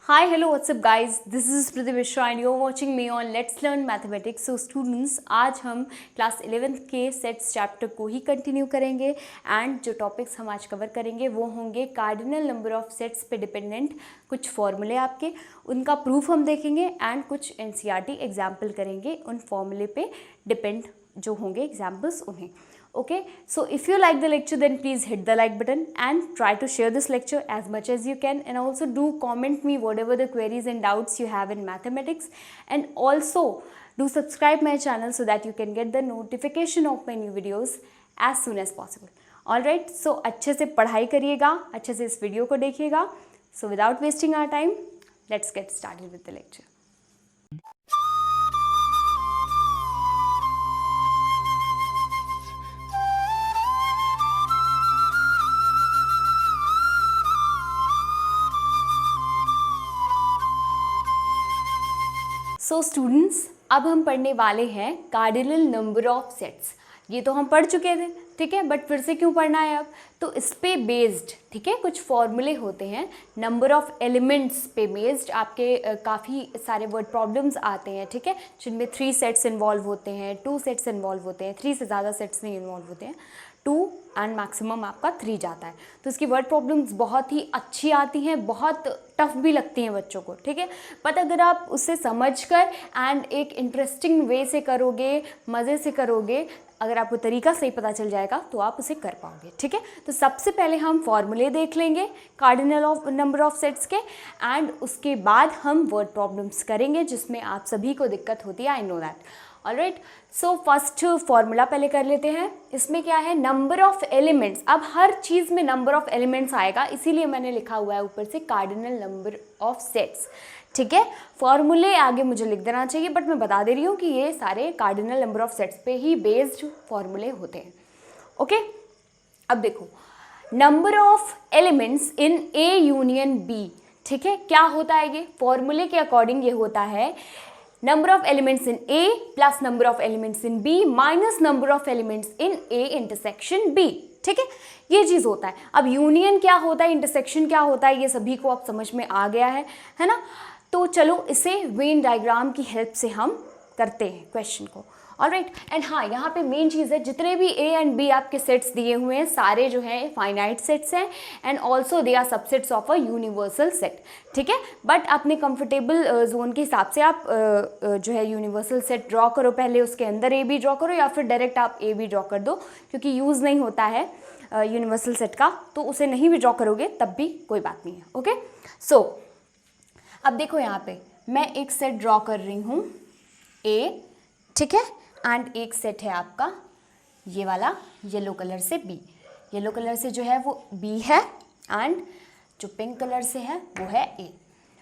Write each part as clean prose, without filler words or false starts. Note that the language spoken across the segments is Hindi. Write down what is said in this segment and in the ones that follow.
Hi, hello, what's up guys? This is Priti Mishra and you're watching me on Let's Learn Mathematics. So students, आज हम क्लास 11th के सेट्स चैप्टर को ही कंटिन्यू करेंगे एंड जो टॉपिक्स हम आज कवर करेंगे वो होंगे कार्डिनल नंबर ऑफ सेट्स पे डिपेंडेंट कुछ फॉर्मूले आपके, उनका प्रूफ हम देखेंगे एंड कुछ NCERT एग्जाम्पल करेंगे उन फॉर्मूले पे डिपेंड जो होंगे एग्जाम्पल्स उन्हें. Okay, so if you like the lecture then please hit the like button and try to share this lecture as much as you can, and also do comment me whatever the queries and doubts you have in mathematics, and also do subscribe my channel so that you can get the notification of my new videos as soon as possible. Alright, so अच्छे से पढ़ाई करिएगा, अच्छे से इस वीडियो को देखिएगा. So without wasting our time, let's get started with the lecture. So students, अब हम पढ़ने वाले हैं कार्डिनल नंबर ऑफ सेट्स. ये तो हम पढ़ चुके थे, ठीक है, बट फिर से क्यों पढ़ना है अब? तो इस पे बेस्ड, ठीक है, कुछ फॉर्मूले होते हैं नंबर ऑफ एलिमेंट्स पे बेस्ड. आपके काफ़ी सारे वर्ड प्रॉब्लम्स आते हैं, ठीक है, जिनमें 3 सेट्स इन्वॉल्व होते हैं, 2 सेट्स इन्वॉल्व होते हैं, 3 से ज़्यादा सेट्स नहीं इन्वॉल्व होते हैं, 2 एंड मैक्सिमम आपका 3 जाता है. तो इसकी वर्ड प्रॉब्लम्स बहुत ही अच्छी आती हैं, बहुत टफ भी लगती हैं बच्चों को, ठीक है, बट अगर आप उससे समझकर एंड एक इंटरेस्टिंग वे से करोगे, मज़े से करोगे, अगर आपको तरीका सही पता चल जाएगा तो आप उसे कर पाओगे, ठीक है. तो सबसे पहले हम फॉर्मूले देख लेंगे cardinal of number of sets के, एंड उसके बाद हम वर्ड प्रॉब्लम्स करेंगे जिसमें आप सभी को दिक्कत होती है, I know that. Alright, so first formula पहले कर लेते हैं. इसमें क्या है? Number of elements. अब हर चीज़ में नंबर ऑफ एलिमेंट्स आएगा, इसीलिए मैंने लिखा हुआ है ऊपर से कार्डिनल नंबर ऑफ सेट्स, ठीक है. फॉर्मूले आगे मुझे लिख देना चाहिए, बट मैं बता दे रही हूँ कि ये सारे कार्डिनल नंबर ऑफ सेट्स पे ही बेस्ड फॉर्मूले होते हैं. ओके, अब देखो, number of elements in A union B, ठीक है. क्या होता है ये? फॉर्मूले के अकॉर्डिंग ये होता है number of elements in A plus number of elements in B minus number of elements in A intersection B, ठीक है, ये चीज़ होता है. अब यूनियन क्या होता है, इंटरसेक्शन क्या होता है, ये सभी को आप समझ में आ गया है ना. तो चलो इसे वेन डायग्राम की हेल्प से हम करते हैं क्वेश्चन को. ऑलराइट, एंड हाँ, यहाँ पे मेन चीज़ है, जितने भी ए एंड बी आपके सेट्स दिए हुए हैं सारे जो हैं फाइनाइट सेट्स हैं, and also they are subsets of a universal set, ठीक है. बट अपने कंफर्टेबल जोन के हिसाब से आप जो है यूनिवर्सल सेट ड्रॉ करो, पहले उसके अंदर ए बी ड्रॉ करो, या फिर डायरेक्ट आप ए बी ड्रॉ कर दो, क्योंकि यूज़ नहीं होता है यूनिवर्सल सेट का, तो उसे नहीं भी ड्रॉ करोगे तब भी कोई बात नहीं है. ओके, सो अब देखो, यहाँ पे मैं एक सेट ड्रॉ कर रही हूँ ए, ठीक है, एंड एक सेट है आपका ये वाला येलो कलर से बी. येलो कलर से जो है वो बी है, एंड जो पिंक कलर से है वो है A.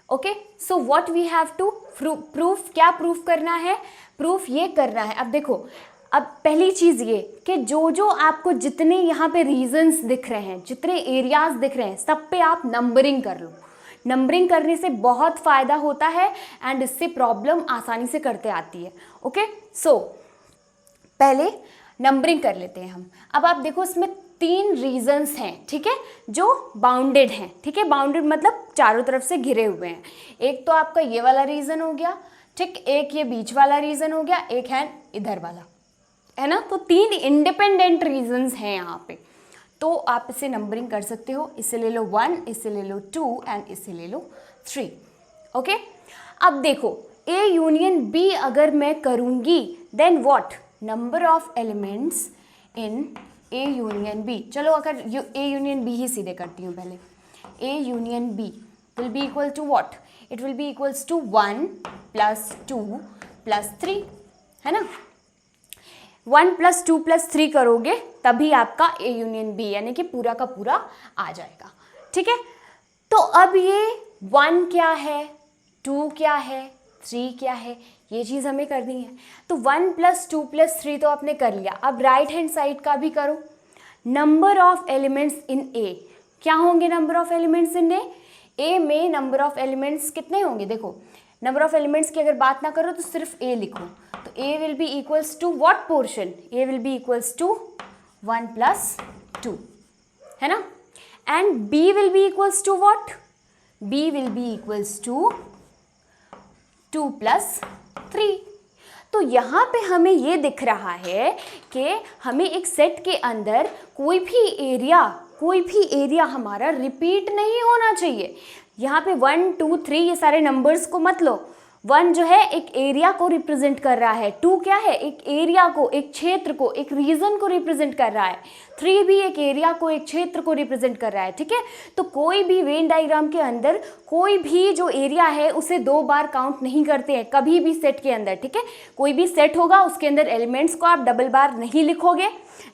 Okay, so what we have to proof. क्या प्रूफ करना है? प्रूफ ये करना है. अब देखो, अब पहली चीज़ ये कि जो आपको जितने यहाँ पे रीजन्स दिख रहे हैं, जितने एरियाज दिख रहे हैं, सब पे आप नंबरिंग कर लो. नंबरिंग करने से बहुत फ़ायदा होता है एंड इससे प्रॉब्लम आसानी से करते आती है. ओके, सो पहले नंबरिंग कर लेते हैं हम. अब आप देखो, इसमें 3 रीजन्स हैं, ठीक है, जो बाउंडेड हैं, ठीक है. बाउंडेड मतलब चारों तरफ से घिरे हुए हैं. एक तो आपका ये वाला रीजन हो गया, ठीक, एक ये बीच वाला रीजन हो गया, एक है इधर वाला, है ना. तो 3 इंडिपेंडेंट रीजन्स हैं यहाँ पे. तो आप इसे नंबरिंग कर सकते हो. इसे ले लो 1, इसे ले लो 2 एंड इसे ले लो 3. ओके, अब देखो, ए यूनियन बी अगर मैं करूँगी then what? Number of elements in A union B. चलो अगर ए यूनियन बी ही सीधे करती हूँ पहले. A union B will be equal to what? It will be equals to 1 + 2 + 3, है ना. 1 + 2 + 3 करोगे तभी आपका ए यूनियन बी यानी कि पूरा का पूरा आ जाएगा, ठीक है. तो अब ये 1 क्या है, 2 क्या है, 3 क्या है, ये चीज़ हमें करनी है. तो 1 + 2 + 3 तो आपने कर लिया. अब राइट हैंड साइड का भी करो. नंबर ऑफ एलिमेंट्स इन ए. क्या होंगे नंबर ऑफ एलिमेंट्स इन ए? ए में नंबर ऑफ एलिमेंट्स कितने होंगे? देखो, नंबर ऑफ एलिमेंट्स की अगर बात ना करो तो सिर्फ ए लिखो. तो A will be equals to what portion? A will be equals to 1 + 2, है ना. And B will be equals to what? b will be equals to 2 plus 3। तो यहाँ पे हमें ये दिख रहा है कि हमें एक सेट के अंदर कोई भी एरिया हमारा रिपीट नहीं होना चाहिए। यहाँ पे 1 2 3 ये सारे नंबर्स को मत लो। 1 जो है एक एरिया को रिप्रेजेंट कर रहा है, 2 क्या है, एक एरिया को, एक क्षेत्र को, एक रीजन को रिप्रेजेंट कर रहा है, 3 भी एक एरिया को, एक क्षेत्र को रिप्रेजेंट कर रहा है। ठीक है, तो कोई भी वेन डायग्राम के अंदर कोई भी जो एरिया है उसे 2 बार काउंट नहीं करते हैं कभी भी सेट के अंदर। ठीक है, कोई भी सेट होगा उसके अंदर एलिमेंट्स को आप डबल बार नहीं लिखोगे,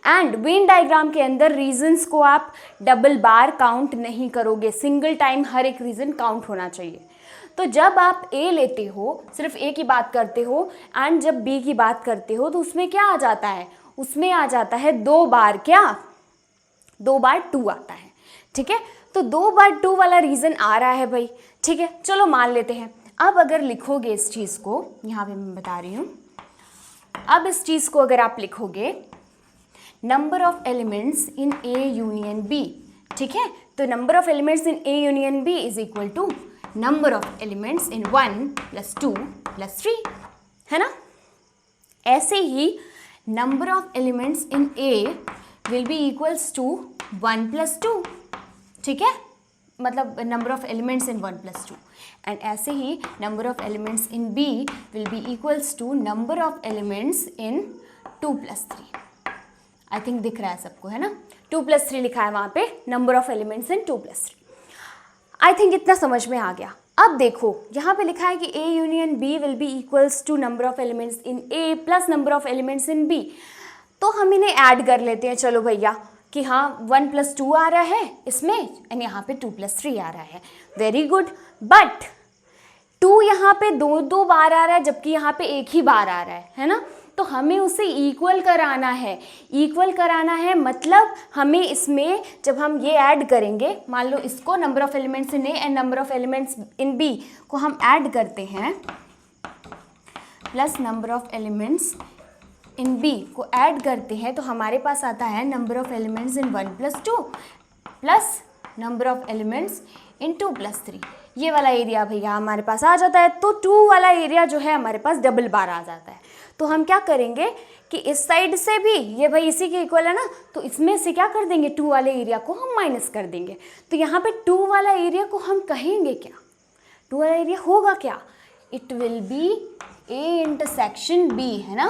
एंड वेन डायग्राम के अंदर रीजन्स को आप डबल बार काउंट नहीं करोगे। सिंगल टाइम हर एक रीजन काउंट होना चाहिए। तो जब आप ए लेते हो, सिर्फ ए की बात करते हो, एंड जब बी की बात करते हो, तो उसमें क्या आ जाता है, उसमें आ जाता है 2 बार, क्या 2 बार 2 आता है। ठीक है, तो 2 बार 2 वाला रीजन आ रहा है भाई। ठीक है, चलो मान लेते हैं। अब अगर लिखोगे इस चीज़ को, यहाँ पे मैं बता रही हूँ, अब इस चीज़ को अगर आप लिखोगे number of elements in A union B. ठीक है, तो number of elements in A union B is equal to number of elements in 1 + 2 + 3, है ना। ऐसे ही number of elements in A will be equals to 1 + 2। ठीक है, मतलब number of elements in 1 + 2, and ऐसे ही number of elements in B will be equals to number of elements in 2 + 3। I think दिख रहा है सबको, है ना। 2 + 3 लिखा है वहाँ पे, number of elements in 2 + 3। I think इतना समझ में आ गया। अब देखो यहाँ पे लिखा है कि A union B will be equals to number of elements in A plus number of elements in B. तो हम इन्हें ऐड कर लेते हैं, चलो भैया, कि हाँ 1 + 2 आ रहा है इसमें, एंड यहाँ पे 2 + 3 आ रहा है। वेरी गुड, बट 2 यहाँ पे 2 बार आ रहा है, जबकि यहाँ पे एक ही बार आ रहा है ना। तो हमें उसे इक्वल कराना है। इक्वल कराना है मतलब हमें इसमें जब हम ये ऐड करेंगे, मान लो इसको number of elements in A and number of elements in B को हम ऐड करते हैं, plus number of elements in B को ऐड करते हैं, तो हमारे पास आता है number of elements in 1 + 2 plus number of elements in 2 + 3। ये वाला एरिया भैया हमारे पास आ जाता है। तो 2 वाला एरिया जो है हमारे पास डबल बार आ जाता है। तो हम क्या करेंगे कि इस साइड से भी, ये भाई इसी के इक्वल है ना, तो इसमें से क्या कर देंगे, 2 वाले एरिया को हम माइनस कर देंगे। तो यहाँ पे 2 वाला एरिया को हम कहेंगे क्या, 2 वाला एरिया होगा क्या, it will be A intersection B, है ना।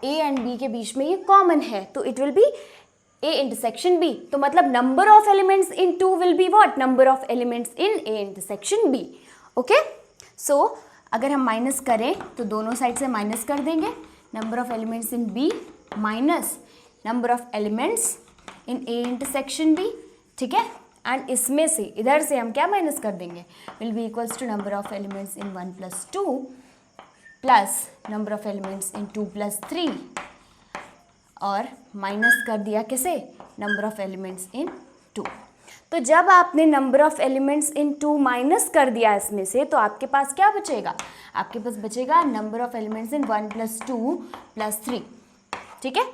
ए एंड बी के बीच में ये कॉमन है, तो it will be A intersection B. तो मतलब number of elements in 2 will be what, number of elements in A intersection B. Okay, so अगर हम माइनस करें तो दोनों साइड से माइनस कर देंगे, number of elements in B minus number of elements in A intersection B. ठीक है, एंड इसमें से इधर से हम क्या माइनस कर देंगे, will be equals to number of elements in 1 + 2 plus number of elements in 2 + 3, और माइनस कर दिया किसे, नंबर ऑफ एलिमेंट्स इन 2। तो जब आपने number of elements in 2 minus कर दिया इसमें से, तो आपके पास क्या बचेगा, आपके पास बचेगा नंबर ऑफ एलिमेंट्स इन 1 + 2 + 3। ठीक है,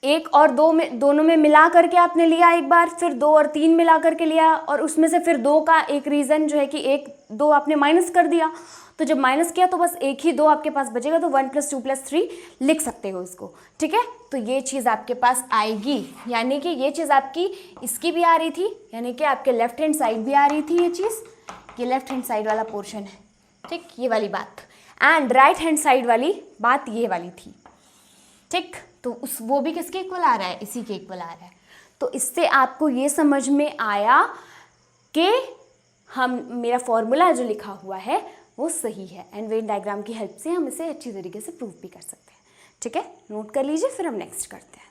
1 और 2 में, दोनों में मिला करके आपने लिया एक बार, फिर 2 और 3 मिला करके लिया, और उसमें से फिर 2 का एक रीज़न जो है कि 1 2 आपने माइनस कर दिया। तो जब माइनस किया तो बस एक ही 2 आपके पास बचेगा, तो 1 + 2 + 3 लिख सकते हो इसको। ठीक है, तो ये चीज़ आपके पास आएगी, यानी कि ये चीज़ आपकी इसकी भी आ रही थी, यानी कि आपके लेफ्ट हैंड साइड भी आ रही थी ये चीज़, ये लेफ्ट हैंड साइड वाला पोर्शन है। ठीक, ये वाली बात, एंड राइट हैंड साइड वाली बात ये वाली थी। ठीक, तो उस वो भी किसके इक्वल आ रहा है, इसी के इक्वल आ रहा है। तो इससे आपको ये समझ में आया कि हम, मेरा फॉर्मूला जो लिखा हुआ है वो सही है, एंड वेन डायग्राम की हेल्प से हम इसे अच्छी तरीके से प्रूव भी कर सकते हैं। ठीक है, नोट कर लीजिए, फिर हम नेक्स्ट करते हैं।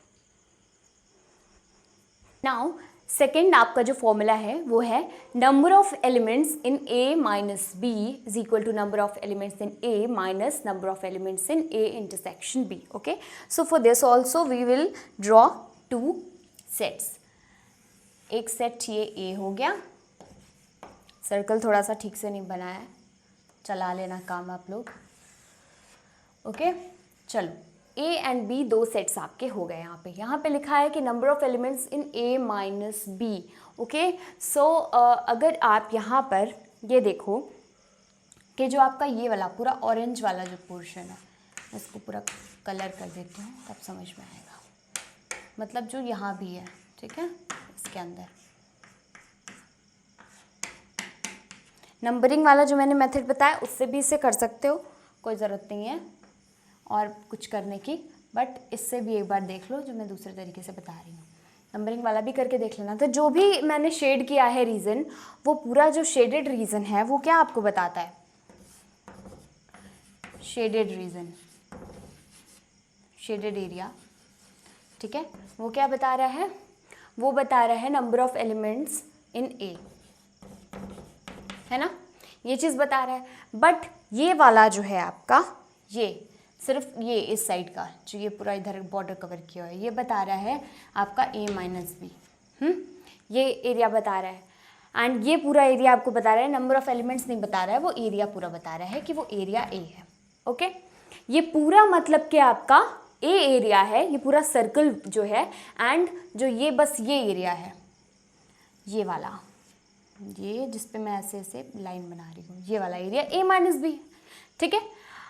नाउ सेकेंड आपका जो फॉर्मूला है वो है number of elements in A minus B is equal to number of elements in A minus number of elements in A intersection B. Okay, so for this also we will draw 2 sets. एक सेट ये ए हो गया, सर्कल थोड़ा सा ठीक से नहीं बना है, चला लेना काम आप लोग। ओके, चलो ए एंड बी दो सेट्स आपके हो गए। यहाँ पे लिखा है कि number of elements in A minus B. Okay, so अगर आप यहाँ पर ये देखो कि जो आपका ये वाला पूरा ऑरेंज वाला जो पोर्शन है, इसको पूरा कलर कर देती हूँ तब समझ में आएगा। मतलब जो यहाँ भी है, ठीक है, इसके अंदर नंबरिंग वाला जो मैंने मेथड बताया उससे भी इसे कर सकते हो, कोई ज़रूरत नहीं है और कुछ करने की, बट इससे भी एक बार देख लो जो मैं दूसरे तरीके से बता रही हूँ। नंबरिंग वाला भी करके देख लेना। तो जो भी मैंने शेड किया है रीज़न, वो पूरा जो शेडेड रीज़न है वो क्या आपको बताता है? शेडेड रीजन, शेडेड एरिया, ठीक है, वो क्या बता रहा है? वो बता रहा है नंबर ऑफ एलिमेंट्स इन ए, है ना, ये चीज़ बता रहा है। बट ये वाला जो है आपका, ये सिर्फ ये इस साइड का जो ये पूरा इधर बॉर्डर कवर किया है, ये बता रहा है आपका ए माइनस बी, ये एरिया बता रहा है। एंड ये पूरा एरिया आपको बता रहा है, नंबर ऑफ एलिमेंट्स नहीं बता रहा है, वो एरिया पूरा बता रहा है कि वो एरिया ए है। ओके, ये पूरा मतलब कि आपका ए एरिया है, ये पूरा सर्कल जो है, एंड जो ये बस ये एरिया है, ये वाला, ये जिस पे मैं ऐसे ऐसे लाइन बना रही हूँ, ये वाला एरिया ए माइनस बी, ठीक है।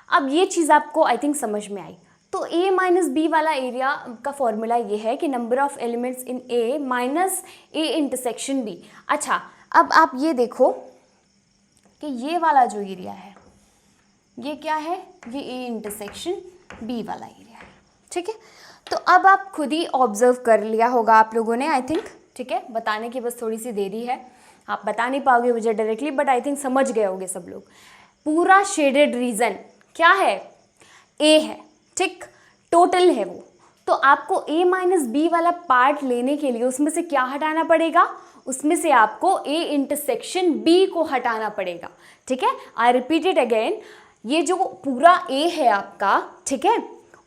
अब ये चीज़ आपको आई थिंक समझ में आई। तो ए माइनस बी वाला एरिया का फॉर्मूला ये है कि number of elements in A minus A intersection B. अच्छा, अब आप ये देखो कि ये वाला जो एरिया है ये क्या है? ये ए इंटरसेक्शन बी वाला एरिया है, ठीक है। तो अब आप खुद ही ऑब्जर्व कर लिया होगा आप लोगों ने, आई थिंक, ठीक है। बताने की बस थोड़ी सी देरी है, आप बता नहीं पाओगे मुझे डायरेक्टली, बट आई थिंक समझ गए होगे सब लोग। पूरा शेडेड रीजन क्या है? ए है, ठीक, टोटल है वो। तो आपको ए माइनस बी वाला पार्ट लेने के लिए उसमें से क्या हटाना पड़ेगा? उसमें से आपको ए इंटरसेक्शन बी को हटाना पड़ेगा, ठीक है। आई रिपीट इट अगेन, ये जो पूरा ए है आपका, ठीक है,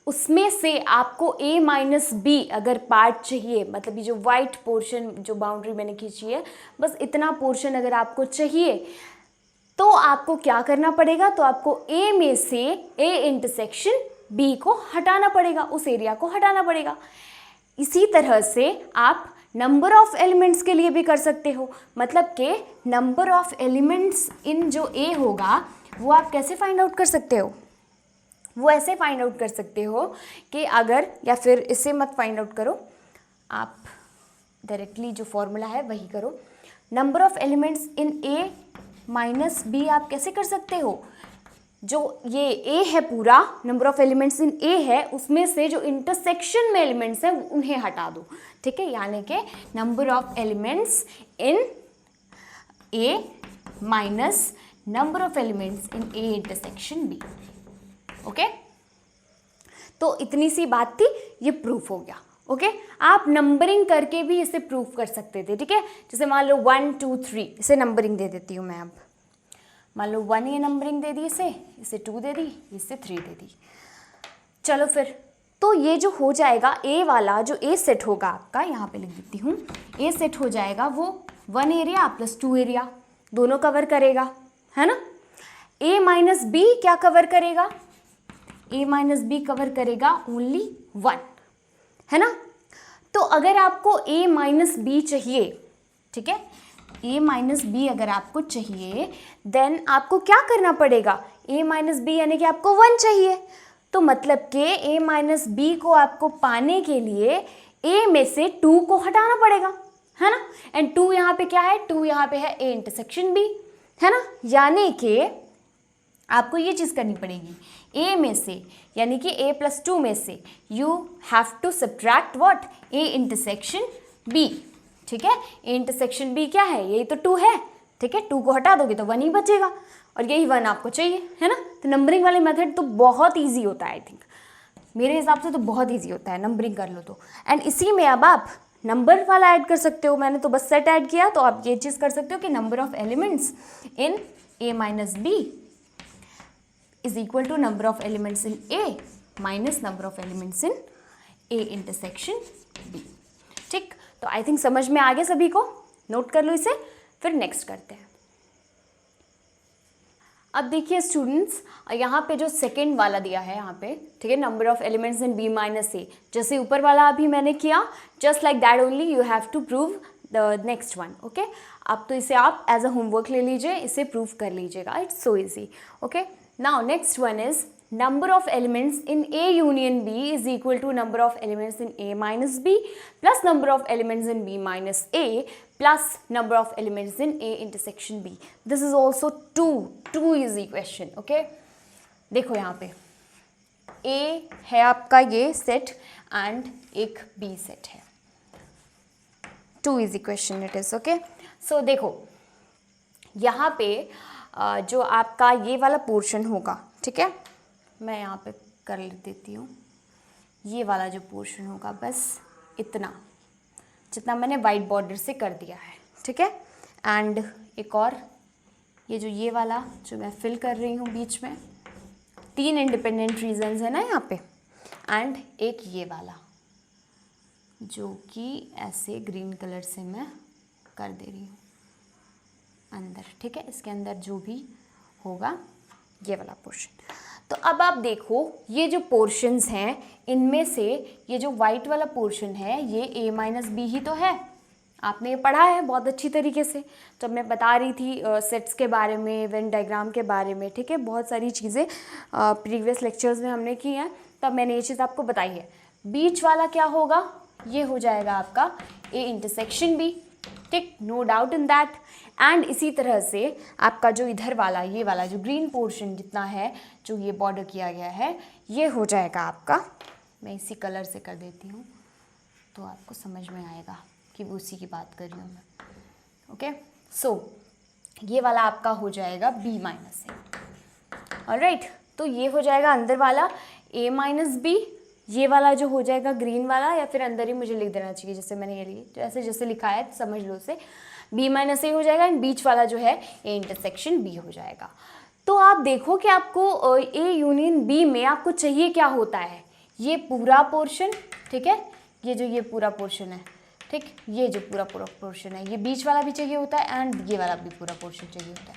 उसमें से आपको ए माइनस बी अगर पार्ट चाहिए, मतलब ये जो वाइट पोर्शन जो बाउंड्री मैंने खींची है, बस इतना पोर्शन अगर आपको चाहिए तो आपको क्या करना पड़ेगा? तो आपको ए में से ए इंटरसेक्शन बी को हटाना पड़ेगा, उस एरिया को हटाना पड़ेगा। इसी तरह से आप नंबर ऑफ एलिमेंट्स के लिए भी कर सकते हो, मतलब कि नंबर ऑफ एलिमेंट्स इन जो ए होगा वो आप कैसे फाइंड आउट कर सकते हो? वो ऐसे फाइंड आउट कर सकते हो कि अगर, या फिर इससे मत फाइंड आउट करो, आप डायरेक्टली जो फॉर्मूला है वही करो। Number of elements in A minus B आप कैसे कर सकते हो? जो ये ए है पूरा, नंबर ऑफ एलिमेंट्स इन ए है, उसमें से जो इंटरसेक्शन में एलिमेंट्स हैं उन्हें हटा दो, ठीक है। यानी कि number of elements in A minus number of elements in A intersection B. Okay, तो इतनी सी बात थी, ये प्रूफ हो गया। ओके, आप नंबरिंग करके भी इसे प्रूफ कर सकते थे, ठीक है। जैसे मान लो 1 2 3, इसे नंबरिंग दे देती हूँ मैं। अब मान लो 1 ये नंबरिंग दे दी, इसे 2 दे दी, इसे 3 दे दी। चलो फिर, तो ये जो हो जाएगा ए वाला, जो ए सेट होगा आपका, यहाँ पे लिख देती हूँ, ए सेट हो जाएगा वो 1 एरिया प्लस 2 एरिया दोनों कवर करेगा, है ना। ए माइनस बी क्या कवर करेगा? ए माइनस बी कवर करेगा ओनली 1, है ना। तो अगर आपको ए माइनस बी चाहिए, ठीक है, ए माइनस बी अगर आपको चाहिए, देन आपको क्या करना पड़ेगा? ए माइनस बी यानी कि आपको 1 चाहिए, तो मतलब कि ए माइनस बी को आपको पाने के लिए ए में से 2 को हटाना पड़ेगा, है ना। एंड 2 यहाँ पे क्या है? 2 यहाँ पे है ए इंटरसेक्शन बी, है ना। यानी कि आपको ये चीज़ करनी पड़ेगी, ए में से यानी कि ए प्लस 2 में से you have to subtract what? A intersection B, ठीक है। ए इंटरसेक्शन बी क्या है? यही तो 2 है, ठीक है। 2 को हटा दोगे तो 1 ही बचेगा, और यही 1 आपको चाहिए, है ना। तो नंबरिंग वाले मेथड तो बहुत ईजी होता है, आई थिंक मेरे हिसाब से तो बहुत ईजी होता है, नंबरिंग कर लो तो। एंड इसी में अब आप नंबर वाला ऐड कर सकते हो, मैंने तो बस सेट ऐड किया, तो आप ये चीज़ कर सकते हो कि number of elements in A minus B is equal to number of elements in A minus number of elements in A intersection B, ठीक। तो आई थिंक समझ में आ गया सभी को, नोट कर लो इसे, फिर नेक्स्ट करते हैं। अब देखिए स्टूडेंट्स, यहाँ पे जो सेकंड वाला दिया है यहाँ पे, ठीक है, number of elements in B minus A, जैसे ऊपर वाला अभी मैंने किया, just like that only you have to prove the next one. Okay, अब तो इसे आप एज अ होमवर्क ले लीजिए, इसे प्रूव कर लीजिएगा, it's so easy. Okay, now next one is number of elements in A union B is equal to number of elements in A minus B plus number of elements in B minus A plus number of elements in A intersection B. This is also two easy question. Okay, देखो यहाँ पे A है आपका ये सेट एंड एक B सेट है, too easy question it is. Okay, so देखो यहाँ पे जो आपका ये वाला पोर्शन होगा, ठीक है, मैं यहाँ पे कर देती हूँ, ये वाला जो पोर्शन होगा बस इतना, जितना मैंने वाइट बॉर्डर से कर दिया है, ठीक है, एंड एक और ये वाला जो मैं फिल कर रही हूँ बीच में, 3 इंडिपेंडेंट रीजन्स है ना यहाँ पे, एंड एक ये वाला जो कि ऐसे ग्रीन कलर से मैं कर दे रही हूँ अंदर, ठीक है, इसके अंदर जो भी होगा ये वाला पोर्शन। तो अब आप देखो ये जो पोर्शंस हैं इनमें से ये जो वाइट वाला पोर्शन है ये A माइनस बी ही तो है, आपने ये पढ़ा है बहुत अच्छी तरीके से जब मैं बता रही थी सेट्स के बारे में, वेन डायग्राम के बारे में, ठीक है, बहुत सारी चीज़ें प्रीवियस लेक्चर्स में हमने की हैं, तब मैंने ये चीज़ आपको बताई है। बीच वाला क्या होगा, ये हो जाएगा आपका A इंटरसेक्शन B, ठीक, no doubt in that. And इसी तरह से आपका जो इधर वाला ये वाला जो ग्रीन पोर्शन जितना है जो ये बॉर्डर किया गया है ये हो जाएगा आपका, मैं इसी कलर से कर देती हूँ तो आपको समझ में आएगा कि वो उसी की बात कर रही हूँ मैं। ओके, सो ये वाला आपका हो जाएगा B माइनस ए। ऑलराइट, तो ये हो जाएगा अंदर वाला A माइनस बी, ये वाला जो हो जाएगा ग्रीन वाला, या फिर अंदर ही मुझे लिख देना चाहिए जैसे मैंने ये लिए, जैसे लिखा है तो समझ लो उसे, B माइनस ए हो जाएगा, एंड बीच वाला जो है A इंटरसेक्शन B हो जाएगा। तो आप देखो कि आपको A यूनियन B में आपको चाहिए क्या होता है, ये पूरा पोर्शन, ठीक है, ये पूरा पोर्शन है, ठीक, ये जो पूरा पोर्शन है, ये बीच वाला भी चाहिए होता है एंड ये वाला भी पूरा पोर्शन चाहिए होता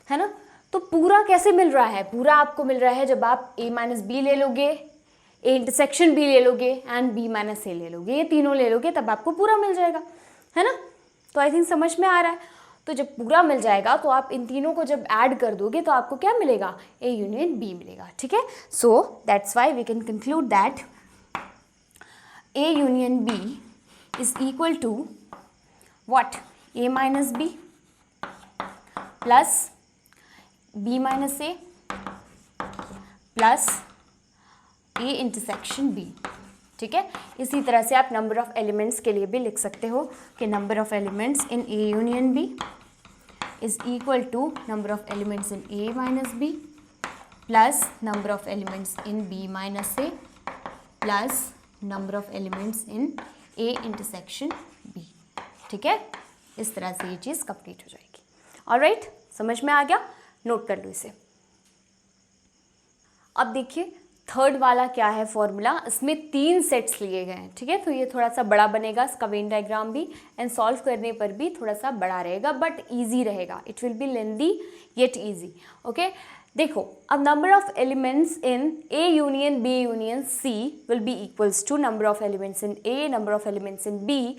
है ना। तो पूरा कैसे मिल रहा है, पूरा आपको मिल रहा है जब आप A माइनस बी ले लोगे, A इंटरसेक्शन B ले लोगे एंड B माइनस ए ले लोगे, ये तीनों ले लोगे तब आपको पूरा मिल जाएगा, है ना। तो आई थिंक समझ में आ रहा है। तो जब पूरा मिल जाएगा तो आप इन तीनों को जब ऐड कर दोगे तो आपको क्या मिलेगा, A यूनियन B मिलेगा, ठीक है। So that's why we can conclude that A union B is equal to what, A minus B plus B minus A plus A intersection B, ठीक है। इसी तरह से आप नंबर ऑफ एलिमेंट्स के लिए भी लिख सकते हो कि number of elements in A union B is equal to number of elements in A minus B plus number of elements in B minus A plus number of elements in A intersection B, ठीक है। इस तरह से ये चीज़ कंप्लीट हो जाएगी। ऑलराइट, समझ में आ गया, नोट कर लो इसे। अब देखिए थर्ड वाला क्या है फॉर्मूला, इसमें 3 सेट्स लिए गए हैं, ठीक है। तो ये थोड़ा सा बड़ा बनेगा, इसका वेन डायग्राम भी, एंड सॉल्व करने पर भी थोड़ा सा बड़ा रहेगा बट इजी रहेगा, it will be lengthy yet easy. Okay, देखो अब number of elements in A union B union C will be equals to number of elements in A, number of elements in B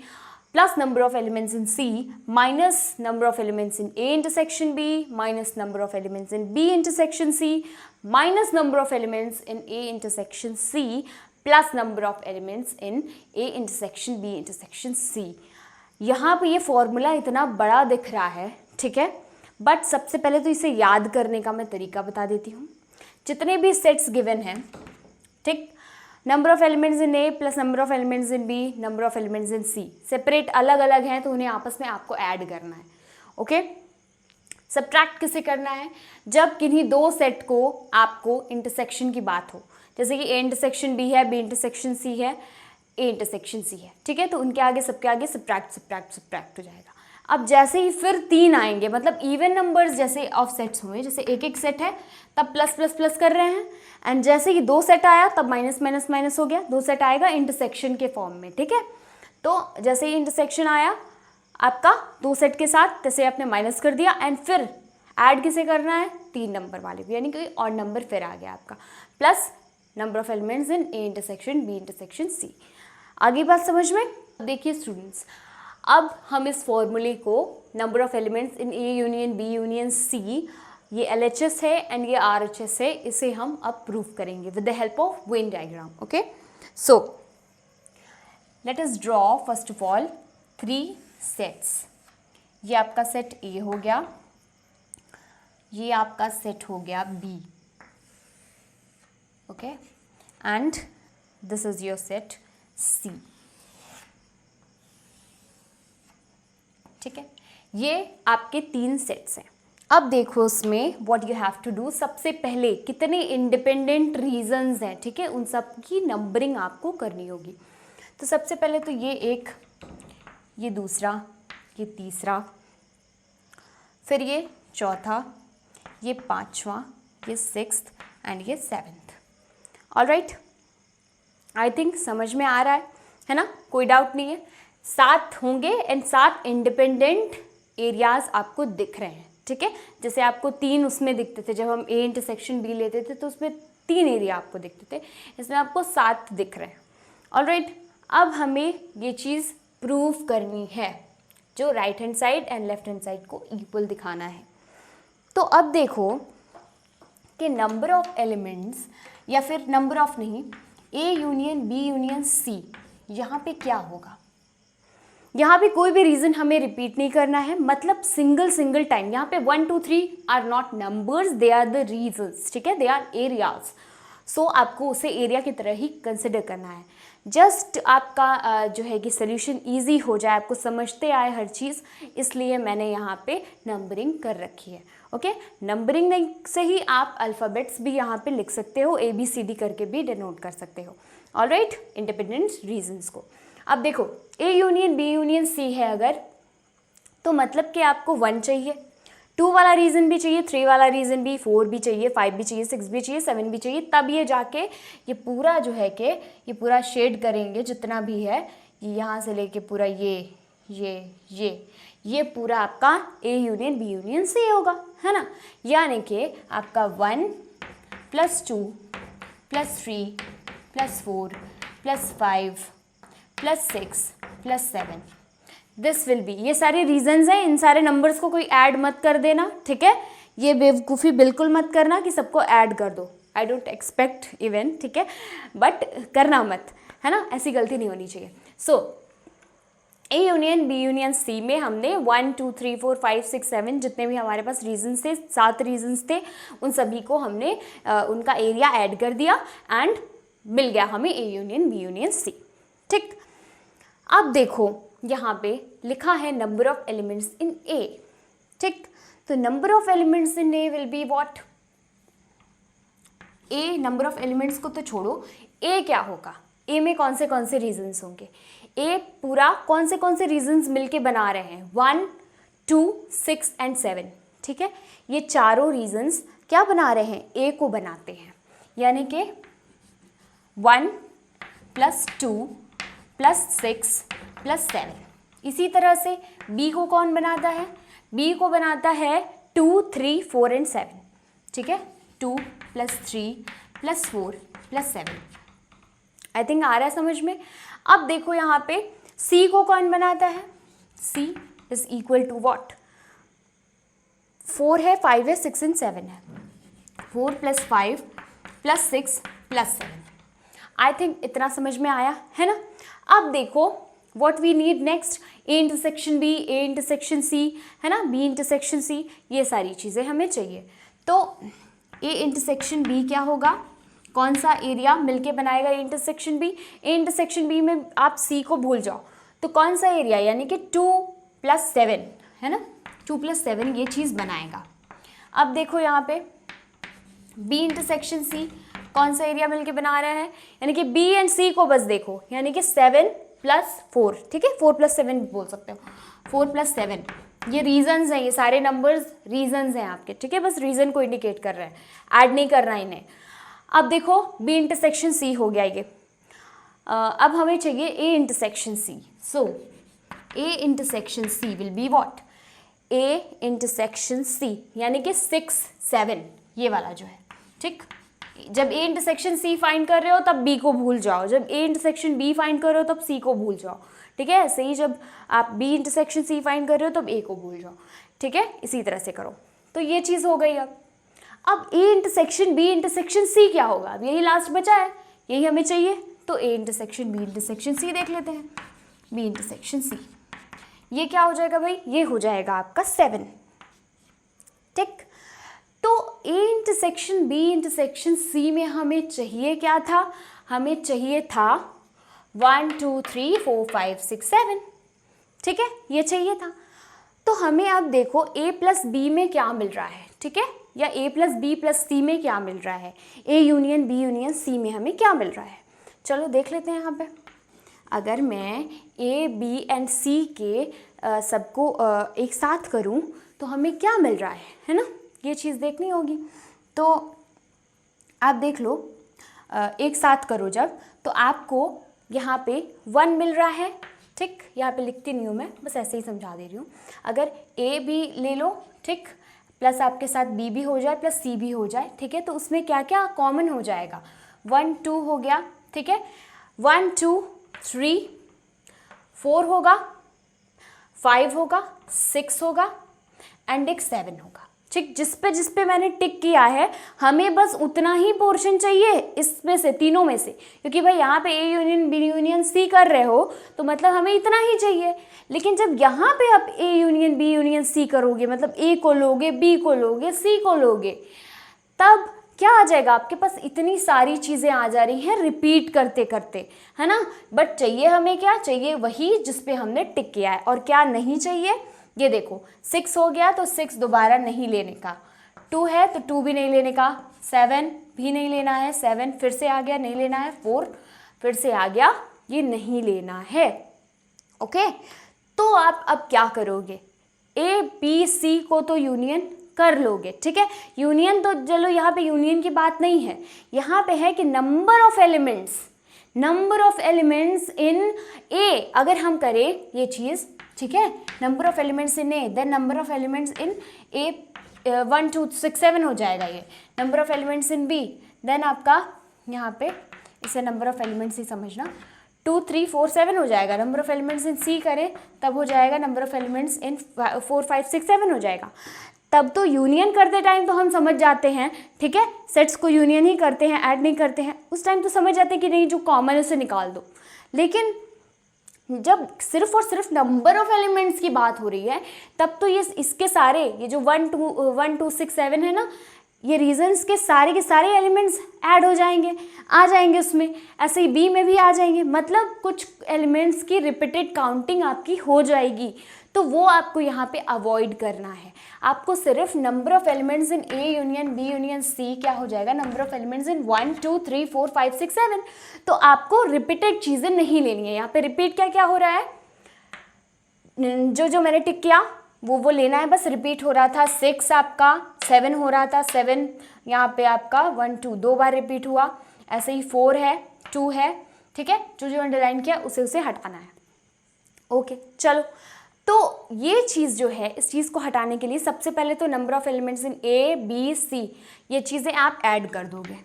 plus number of elements in C minus number of elements in A intersection B minus number of elements in B intersection C minus number of elements in A intersection C plus number of elements in A intersection B intersection C। यहाँ पे ये फॉर्मूला इतना बड़ा दिख रहा है, ठीक है, बट सबसे पहले तो इसे याद करने का मैं तरीका बता देती हूँ। जितने भी सेट्स गिवन हैं, ठीक, number of elements in A plus number of elements in B, number of elements in C, separate अलग अलग हैं तो उन्हें आपस में आपको ऐड करना है। ओके, सब्ट्रैक्ट किसे करना है, जब किन्हीं 2 सेट को आपको इंटरसेक्शन की बात हो, जैसे कि A इंटरसेक्शन B है, B इंटरसेक्शन C है, A इंटरसेक्शन C है, ठीक है, तो उनके आगे सबके आगे सब्ट्रैक्ट हो जाएगा। अब जैसे ही फिर 3 आएंगे, मतलब इवन नंबर्स जैसे ऑफ सेट्स हुए, जैसे एक सेट है तब प्लस प्लस प्लस कर रहे हैं, एंड जैसे ही 2 सेट आया तब माइनस माइनस माइनस हो गया, 2 सेट आएगा इंटरसेक्शन के फॉर्म में, ठीक है। तो जैसे ही इंटरसेक्शन आया आपका 2 सेट के साथ, जैसे आपने माइनस कर दिया एंड फिर ऐड किसे करना है, 3 नंबर वाले को, यानी कोई और नंबर फिर आ गया आपका, plus number of elements in A intersection B intersection C. आगे बात समझ में? देखिए स्टूडेंट्स, अब हम इस फॉर्मूले को number of elements in A union B union C, ये LHS है एंड ये RHS है, इसे हम अब प्रूव करेंगे with the help of Venn diagram. Okay, so let us draw first of all 3 sets. ये आपका सेट A हो गया, ये आपका सेट हो गया B, okay, and this is your set C। ठीक है, ये आपके 3 सेट्स हैं। अब देखो उसमें what you have to do, सबसे पहले कितने इंडिपेंडेंट रीजंस हैं, ठीक है, उन सब की नंबरिंग आपको करनी होगी। तो सबसे पहले तो ये एक, ये दूसरा, ये तीसरा, फिर ये चौथा, ये पांचवा, ये 6th एंड ये 7th। ऑलराइट, आई थिंक समझ में आ रहा है ना, कोई डाउट नहीं है। 7 होंगे एंड 7 इंडिपेंडेंट एरियाज आपको दिख रहे हैं। ठीक है, जैसे आपको 3 उसमें दिखते थे जब हम ए इंटरसेक्शन बी लेते थे, तो उसमें 3 एरिया आपको दिखते थे, इसमें आपको 7 दिख रहे हैं। ऑलराइट, अब हमें ये चीज़ प्रूव करनी है, जो right hand side and left hand side को इक्वल दिखाना है। तो अब देखो कि नंबर ऑफ एलिमेंट्स, या फिर नंबर ऑफ नहीं, A union B union C, यहाँ पे क्या होगा, यहाँ पे कोई भी रीजन हमें रिपीट नहीं करना है, मतलब सिंगल टाइम। यहाँ पे 1 2 3 are not numbers, they are the regions. ठीक है, दे आर एरियाज। सो आपको उसे एरिया की तरह ही कंसिडर करना है। जस्ट आपका जो है कि सोल्यूशन इजी हो जाए, आपको समझते आए हर चीज़, इसलिए मैंने यहाँ पे नंबरिंग कर रखी है। ओके, नंबरिंग से ही आप अल्फ़ाबेट्स भी यहाँ पे लिख सकते हो, ABCD करके भी डिनोट कर सकते हो। ऑलराइट, इंडिपेंडेंट रीजन्स को। अब देखो A union B union C है अगर, तो मतलब कि आपको 1 चाहिए, 2 वाला रीज़न भी चाहिए, 3 वाला रीज़न भी, 4 भी चाहिए, 5 भी चाहिए, 6 भी चाहिए, 7 भी चाहिए, तब ये जाके ये पूरा जो है कि ये पूरा शेड करेंगे जितना भी है, यहाँ से लेके पूरा ये पूरा आपका A union B union C होगा, है ना। यानी कि आपका 1 + 2 + 3 + 4 + 5 + 6 + 7, दिस विल बी, ये सारे रीजंस हैं। इन सारे नंबर्स को कोई ऐड मत कर देना, ठीक है, ये बेवकूफ़ी बिल्कुल मत करना कि सबको ऐड कर दो, आई डोंट एक्सपेक्ट इवन, ठीक है, बट करना मत, है ना, ऐसी गलती नहीं होनी चाहिए। So A union B union C में हमने 1 2 3 4 5 6 7 जितने भी हमारे पास रीजंस थे, 7 रीजंस थे, उन सभी को हमने उनका एरिया ऐड कर दिया एंड मिल गया हमें A union B union C. ठीक, अब देखो यहाँ पे लिखा है number of elements in A. ठीक, तो number of elements in A will be what, A number of elements को तो छोड़ो, ए क्या होगा, ए में कौन से रीजंस होंगे, ए पूरा कौन से रीजंस मिलके बना रहे हैं, 1 2 6 एंड 7। ठीक है, ये चारों रीजंस क्या बना रहे हैं, ए को बनाते हैं, यानी कि 1 + 2 + 6 + 7। इसी तरह से बी को कौन बनाता है, बी को बनाता है 2 3 4 एंड 7। ठीक है, 2 + 3 + 4 + 7। आई थिंक आ रहा है समझ में। अब देखो यहाँ पे सी को कौन बनाता है, सी इज इक्वल टू व्हाट, 4 है, 5 है, 6 एंड 7 है, 4 + 5 + 6 + 7। आई थिंक इतना समझ में आया है ना। अब देखो what we need next, A intersection B, A intersection C, है ना, बी इंटरसेक्शन सी, ये सारी चीज़ें हमें चाहिए। तो ए इंटरसेक्शन बी क्या होगा, कौन सा एरिया मिलके बनाएगा A intersection B, A intersection B में आप सी को भूल जाओ, तो कौन सा एरिया, यानी कि 2 + 7, है ना, 2 + 7 ये चीज़ बनाएगा। अब देखो यहाँ पे बी इंटरसेक्शन सी कौन सा एरिया मिलके बना रहा है, यानी कि बी एंड सी को बस देखो, यानी कि 7 + 4, ठीक है, 4 + 7 बोल सकते हो, 4 + 7, ये रीजंस हैं, ये सारे नंबर्स रीजंस हैं आपके, ठीक है, बस रीजन को इंडिकेट कर रहे हैं, ऐड नहीं करना इन्हें। अब देखो बी इंटरसेक्शन सी हो गया ये, अब हमें चाहिए A intersection C. So A intersection C will be what, A intersection C, यानी कि 6 7 ये वाला जो है, ठीक। जब A इंटरसेक्शन C फाइंड कर रहे हो तब B को भूल जाओ, जब A इंटरसेक्शन B फाइंड कर रहे हो तब C को भूल जाओ, ठीक है। ऐसे ही जब आप B इंटरसेक्शन C फाइंड कर रहे हो तब A को भूल जाओ, ठीक है। इसी तरह से करो। तो ये चीज़ हो गई। अब A intersection B intersection C क्या होगा? अब यही लास्ट बचा है, यही हमें चाहिए। तो A intersection B intersection C देख लेते हैं। B इंटरसेक्शन C, ये क्या हो जाएगा भाई? ये हो जाएगा आपका 7, ठीक। तो A intersection B intersection C में हमें चाहिए क्या था? हमें चाहिए था 1 2 3 4 5 6 7, ठीक है, ये चाहिए था। तो हमें अब देखो A प्लस B में क्या मिल रहा है, ठीक है, या A plus B plus C में क्या मिल रहा है, A union B union C में हमें क्या मिल रहा है। चलो देख लेते हैं यहाँ पे। अगर मैं A B एंड C के सबको एक साथ करूँ तो हमें क्या मिल रहा है ना, ये चीज़ देखनी होगी। तो आप देख लो, एक साथ करो जब, तो आपको यहाँ पे 1 मिल रहा है, ठीक। यहाँ पे लिखती नहीं हूँ मैं, बस ऐसे ही समझा दे रही हूँ। अगर A B ले लो, ठीक, प्लस आपके साथ B भी हो जाए प्लस C भी हो जाए, ठीक है, तो उसमें क्या क्या कॉमन हो जाएगा? 1 2 हो गया, ठीक है, 1 2 3 4 होगा, 5 होगा, 6 होगा एंड एक 7 होगा, ठीक। जिस पे मैंने टिक किया है हमें बस उतना ही पोर्शन चाहिए इसमें से, तीनों में से, क्योंकि भाई यहाँ पे A union B union C कर रहे हो तो मतलब हमें इतना ही चाहिए। लेकिन जब यहाँ पे आप A union B union C करोगे, मतलब A को लोगे, B को लोगे, C को लोगे, तब क्या आ जाएगा? आपके पास इतनी सारी चीज़ें आ जा रही हैं रिपीट करते करते, है ना। बट चाहिए हमें क्या? चाहिए वही जिस पे हमने टिक किया है। और क्या नहीं चाहिए? ये देखो, 6 हो गया तो 6 दोबारा नहीं लेने का, 2 है तो 2 भी नहीं लेने का, 7 भी नहीं लेना है, 7 फिर से आ गया नहीं लेना है, 4 फिर से आ गया, ये नहीं लेना है, ओके। तो आप अब क्या करोगे? A B C को तो यूनियन कर लोगे, ठीक है। यूनियन तो चलो यहाँ पे यूनियन की बात नहीं है, यहाँ पे है कि number of elements in A अगर हम करें ये चीज़, ठीक है, number of elements in A then number of elements in A 1 2 6 7 हो जाएगा। ये number of elements in B then आपका यहाँ पे इसे नंबर ऑफ एलिमेंट्स ही समझना, 2 3 4 7 हो जाएगा। Number of elements in C करें तब हो जाएगा नंबर ऑफ एलिमेंट्स इन 4 5 6 7 हो जाएगा। तब तो यूनियन करते टाइम तो हम समझ जाते हैं, ठीक है, सेट्स को यूनियन ही करते हैं, ऐड नहीं करते हैं, उस टाइम तो समझ जाते हैं कि नहीं जो कॉमन है उसे निकाल दो। लेकिन जब सिर्फ और सिर्फ नंबर ऑफ एलिमेंट्स की बात हो रही है तब तो ये इसके सारे, ये जो 1 2 6 7 है ना, ये रीजन्स के सारे एलिमेंट्स ऐड हो जाएंगे, आ जाएंगे उसमें। ऐसे ही बी में भी आ जाएंगे, मतलब कुछ एलिमेंट्स की रिपीटेड काउंटिंग आपकी हो जाएगी। तो वो आपको यहाँ पे अवॉइड करना है। आपको सिर्फ number of elements in A union B union C क्या हो जाएगा? Number of elements in 1 2 3 4 5 6 7। तो आपको रिपीटेड चीज़ें नहीं लेनी है। यहाँ पे रिपीट क्या क्या हो रहा है? जो मैंने टिक किया वो लेना है, बस रिपीट हो रहा था। 6 आपका 7 हो रहा था, 7 यहाँ पे आपका 1 2 दो बार रिपीट हुआ। ऐसे ही 4 है, 2 है, ठीक है, जो अंडरलाइन किया उसे हटाना है। ओके, चलो, तो ये चीज़ जो है, इस चीज़ को हटाने के लिए सबसे पहले तो number of elements in A B C ये चीज़ें आप ऐड कर दोगे।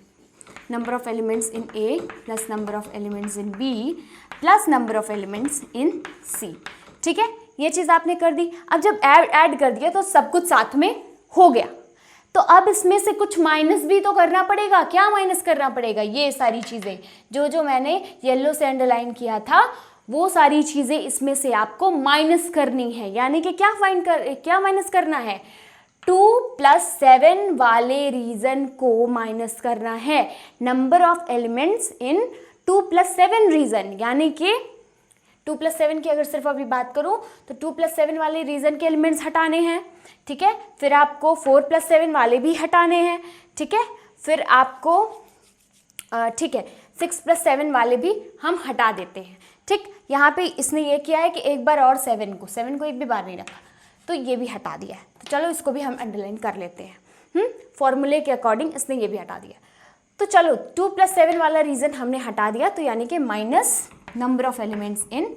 Number of elements in A plus number of elements in B plus number of elements in C, ठीक है, ये चीज़ आपने कर दी। अब जब ऐड कर दिया तो सब कुछ साथ में हो गया, तो अब इसमें से कुछ माइनस भी तो करना पड़ेगा। क्या माइनस करना पड़ेगा? ये सारी चीज़ें जो मैंने येलो से अंडरलाइन किया था वो सारी चीज़ें इसमें से आपको माइनस करनी है। यानी कि क्या माइनस करना है? 2 + 7 वाले रीजन को माइनस करना है। Number of elements in 2 + 7 region, यानी कि 2 + 7 की अगर सिर्फ अभी बात करूं तो 2 + 7 वाले रीजन के एलिमेंट्स हटाने हैं, ठीक है। फिर आपको 4 + 7 वाले भी हटाने हैं, ठीक है। फिर आपको ठीक है 6 + 7 वाले भी हम हटा देते हैं, ठीक। यहाँ पे इसने ये किया है कि एक बार और 7 को एक भी बार नहीं रखा, तो ये भी हटा दिया है। तो चलो इसको भी हम अंडरलाइन कर लेते हैं। फॉर्मूले के अकॉर्डिंग इसने ये भी हटा दिया। तो चलो 2 + 7 वाला रीजन हमने हटा दिया, तो यानी कि minus number of elements in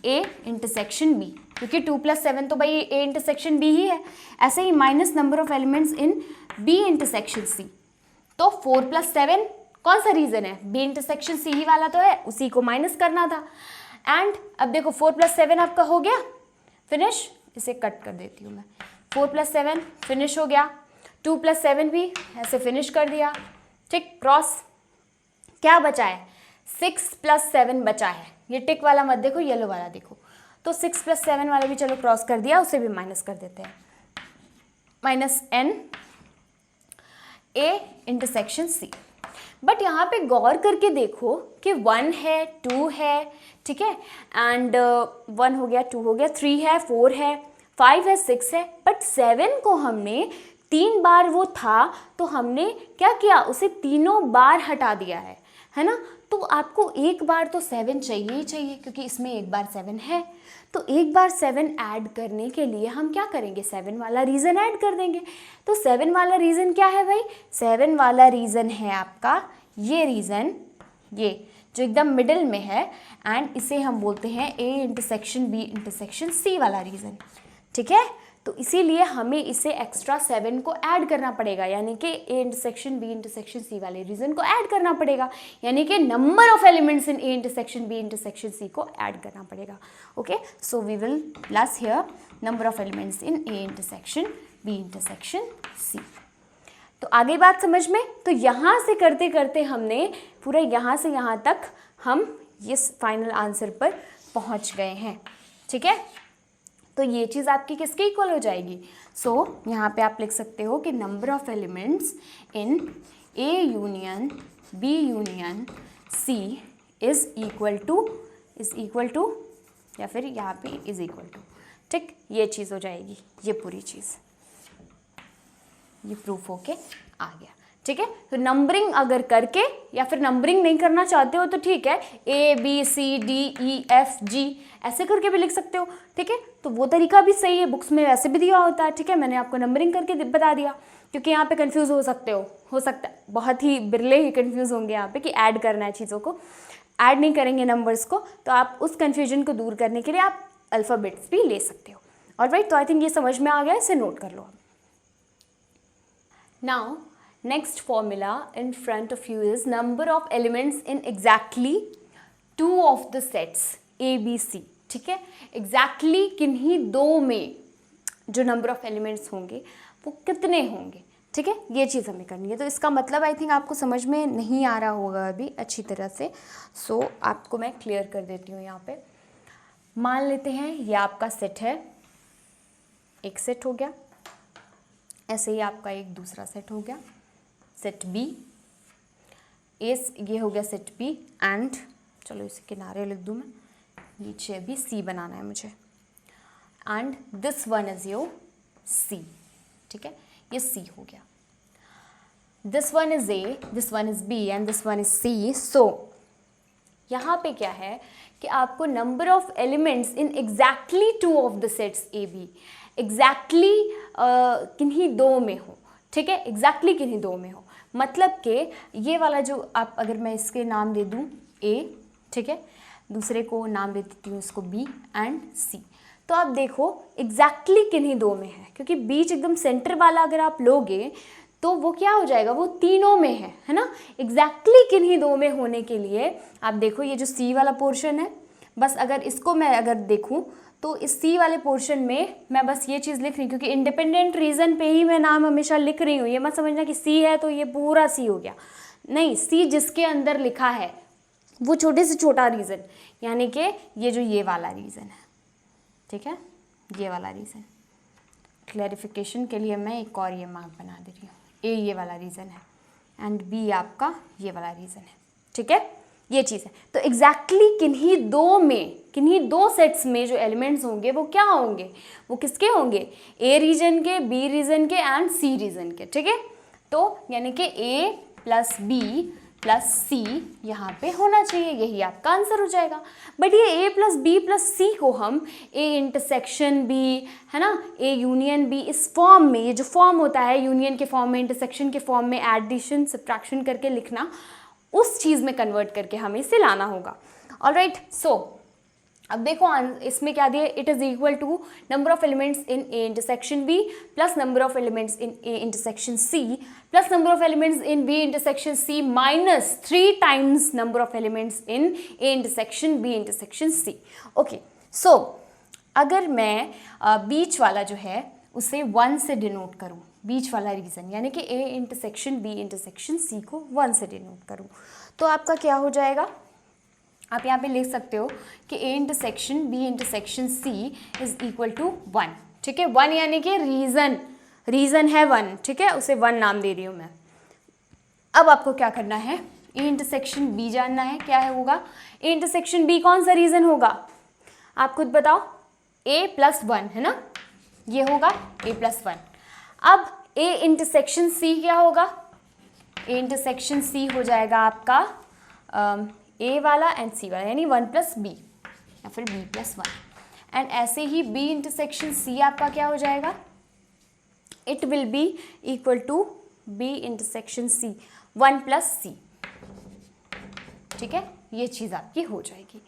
A intersection B, क्योंकि 2 + 7 तो भाई A इंटरसेक्शन B ही है। ऐसे ही minus number of elements in B intersection C, तो 4 + 7 कौन सा रीजन है, B इंटरसेक्शन C ही वाला तो है, उसी को माइनस करना था। एंड अब देखो 4 + 7 आपका हो गया फिनिश, इसे कट कर देती हूँ मैं, 4 + 7 फिनिश हो गया, 2 + 7 भी ऐसे फिनिश कर दिया, ठीक, क्रॉस। क्या बचा है, 6 + 7 बचा है, ये टिक वाला मत देखो, येलो वाला देखो, तो 6 + 7 वाला भी चलो क्रॉस कर दिया, उसे भी माइनस कर देते हैं, -n A intersection C। But यहाँ पे गौर करके देखो कि 1 है, 2 है, ठीक है, एंड 1 हो गया, 2 हो गया, 3 है, 4 है, 5 है, 6 है, बट 7 को हमने 3 बार वो था तो हमने क्या किया, उसे तीनों बार हटा दिया है ना। तो आपको एक बार तो 7 चाहिए ही चाहिए, क्योंकि इसमें एक बार 7 है, तो एक बार 7 ऐड करने के लिए हम क्या करेंगे, 7 वाला रीज़न ऐड कर देंगे। तो 7 वाला रीज़न क्या है भाई, 7 वाला रीज़न है आपका ये रीज़न, ये जो एकदम मिडिल में है, एंड इसे हम बोलते हैं A intersection B intersection C वाला रीज़न, ठीक है। तो इसीलिए हमें इसे एक्स्ट्रा 7 को ऐड करना पड़ेगा, यानी कि A intersection B intersection C वाले रीजन को ऐड करना पड़ेगा, यानी कि number of elements in A intersection B intersection C को ऐड करना पड़ेगा। Okay, so we will plus here number of elements in A intersection B intersection C। तो आगे बात समझ में, तो यहाँ से करते करते हमने पूरा यहाँ से यहाँ तक हम इस फाइनल आंसर पर पहुँच गए हैं, ठीक है। तो ये चीज़ आपकी किसके इक्वल हो जाएगी, सो यहाँ पे आप लिख सकते हो कि number of elements in A union B union C is equal to या फिर यहाँ पे इज़ इक्वल टू, ठीक, ये चीज़ हो जाएगी, ये पूरी चीज़, ये प्रूफ होके आ गया, ठीक है। तो नंबरिंग अगर करके या फिर नंबरिंग नहीं करना चाहते हो तो ठीक है, A B C D E F G ऐसे करके भी लिख सकते हो, ठीक है। तो वो तरीका भी सही है, बुक्स में वैसे भी दिया होता है, ठीक है। मैंने आपको नंबरिंग करके बता दिया, क्योंकि यहाँ पे कंफ्यूज हो सकते हो सकता है, बहुत ही बिरले ही कंफ्यूज होंगे यहाँ पे कि ऐड करना है चीज़ों को, ऐड नहीं करेंगे नंबर्स को, तो आप उस कन्फ्यूजन को दूर करने के लिए आप अल्फ़ाबेट्स भी ले सकते हो। ऑलराइट, तो आई थिंक ये समझ में आ गया, इसे नोट कर लो। Now next formula in front of you is number of elements in exactly 2 of the sets A, B, C, ठीक है। exactly किन्हीं दो में जो number of elements होंगे वो कितने होंगे, ठीक है, ये चीज़ हमें करनी है। तो इसका मतलब आई थिंक आपको समझ में नहीं आ रहा होगा अभी अच्छी तरह से, सो आपको मैं क्लियर कर देती हूँ। यहाँ पे मान लेते हैं ये आपका सेट है, एक सेट हो गया, ऐसे ही आपका एक दूसरा सेट हो गया, सेट बी, ये हो गया सेट बी, एंड चलो इसे किनारे लिख दूँ मैं, नीचे भी सी बनाना है मुझे, and this one is your C, ठीक है, ये सी हो गया। This one is A, this one is B and this one is C. So यहाँ पे क्या है कि आपको number of elements in exactly 2 of the sets A B, exactly किन्हीं दो में हो, ठीक है, एग्जैक्टली किन्हीं दो में हो, मतलब कि ये वाला जो आप, अगर मैं इसके नाम दे दूँ ए, ठीक है, दूसरे को नाम दे देती हूँ इसको बी एंड सी, तो आप देखो एग्जैक्टली किन्हीं दो में है, क्योंकि बीच एकदम सेंटर वाला अगर आप लोगे तो वो क्या हो जाएगा, वो तीनों में है ना। एग्जैक्टली किन्हीं दो में होने के लिए आप देखो ये जो सी वाला पोर्शन है, बस अगर इसको मैं अगर देखूँ तो इस सी वाले पोर्शन में मैं बस ये चीज़ लिख रही हूँ, क्योंकि इंडिपेंडेंट रीज़न पे ही मैं नाम हमेशा लिख रही हूँ, ये मत समझना कि सी है तो ये पूरा सी हो गया, नहीं, सी जिसके अंदर लिखा है वो छोटे से छोटा रीज़न, यानी कि ये जो ये वाला रीज़न है, ठीक है, ये वाला रीज़न, क्लैरिफिकेशन के लिए मैं एक और ये मार्क बना दे रही हूँ, ए ये वाला रीज़न है एंड बी आपका ये वाला रीज़न है, ठीक है, ये चीज़ है। तो एग्जैक्टली किन्हीं दो सेट्स में जो एलिमेंट्स होंगे वो क्या होंगे, वो किसके होंगे, ए रीजन के, बी रीजन के एंड सी रीजन के, ठीक है। तो यानी कि ए प्लस बी प्लस सी यहाँ पे होना चाहिए, यही आपका आंसर हो जाएगा। बट ये ए प्लस बी प्लस सी को हम ए इंटरसेक्शन बी, है ना, ए यूनियन बी, इस फॉर्म में, ये जो फॉर्म होता है यूनियन के फॉर्म में, इंटरसेक्शन के फॉर्म में, एडिशन सब्ट्रैक्शन करके लिखना, उस चीज़ में कन्वर्ट करके हमें इसे लाना होगा। ऑलराइट, सो अब देखो इसमें क्या दिया, it is equal to number of elements in A intersection B plus number of elements in A intersection C plus number of elements in B intersection C minus 3 times number of elements in A intersection B intersection C. Okay, so अगर मैं बीच वाला जो है उसे 1 से डिनोट करूँ, बीच वाला रीज़न यानी कि A intersection B intersection C को 1 से डिनोट करूँ, तो आपका क्या हो जाएगा, आप यहाँ पे लिख सकते हो कि A intersection B intersection C is equal to 1। ठीक है, 1 यानी कि रीज़न है 1, ठीक है, उसे 1 नाम दे रही हूँ मैं। अब आपको क्या करना है, ए इंटरसेक्शन बी जानना है, क्या है होगा, ए इंटरसेक्शन बी कौन सा रीज़न होगा, आप खुद बताओ, a प्लस 1 है ना, ये होगा a प्लस 1। अब a इंटरसेक्शन c क्या होगा, a इंटरसेक्शन c हो जाएगा आपका a वाला एंड c वाला, यानी 1 प्लस b या फिर b प्लस 1। एंड ऐसे ही b इंटरसेक्शन c आपका क्या हो जाएगा, it will be equal to b intersection c 1 plus c। ठीक है, ये चीज़ आपकी हो जाएगी।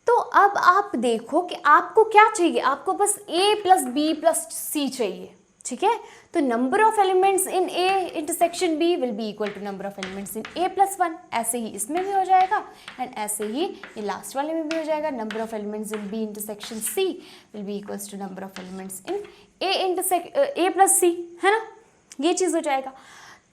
तो अब आप देखो कि आपको क्या चाहिए, आपको बस a plus B plus C चाहिए। ठीक है, तो number of elements in a intersection b will be equal to number of elements in a plus 1। ऐसे ही इसमें भी हो जाएगा एंड ऐसे ही ये लास्ट वाले में भी हो जाएगा, number of elements in b intersection c will be equals to number of elements in a plus c, है ना, ये चीज़ हो जाएगा।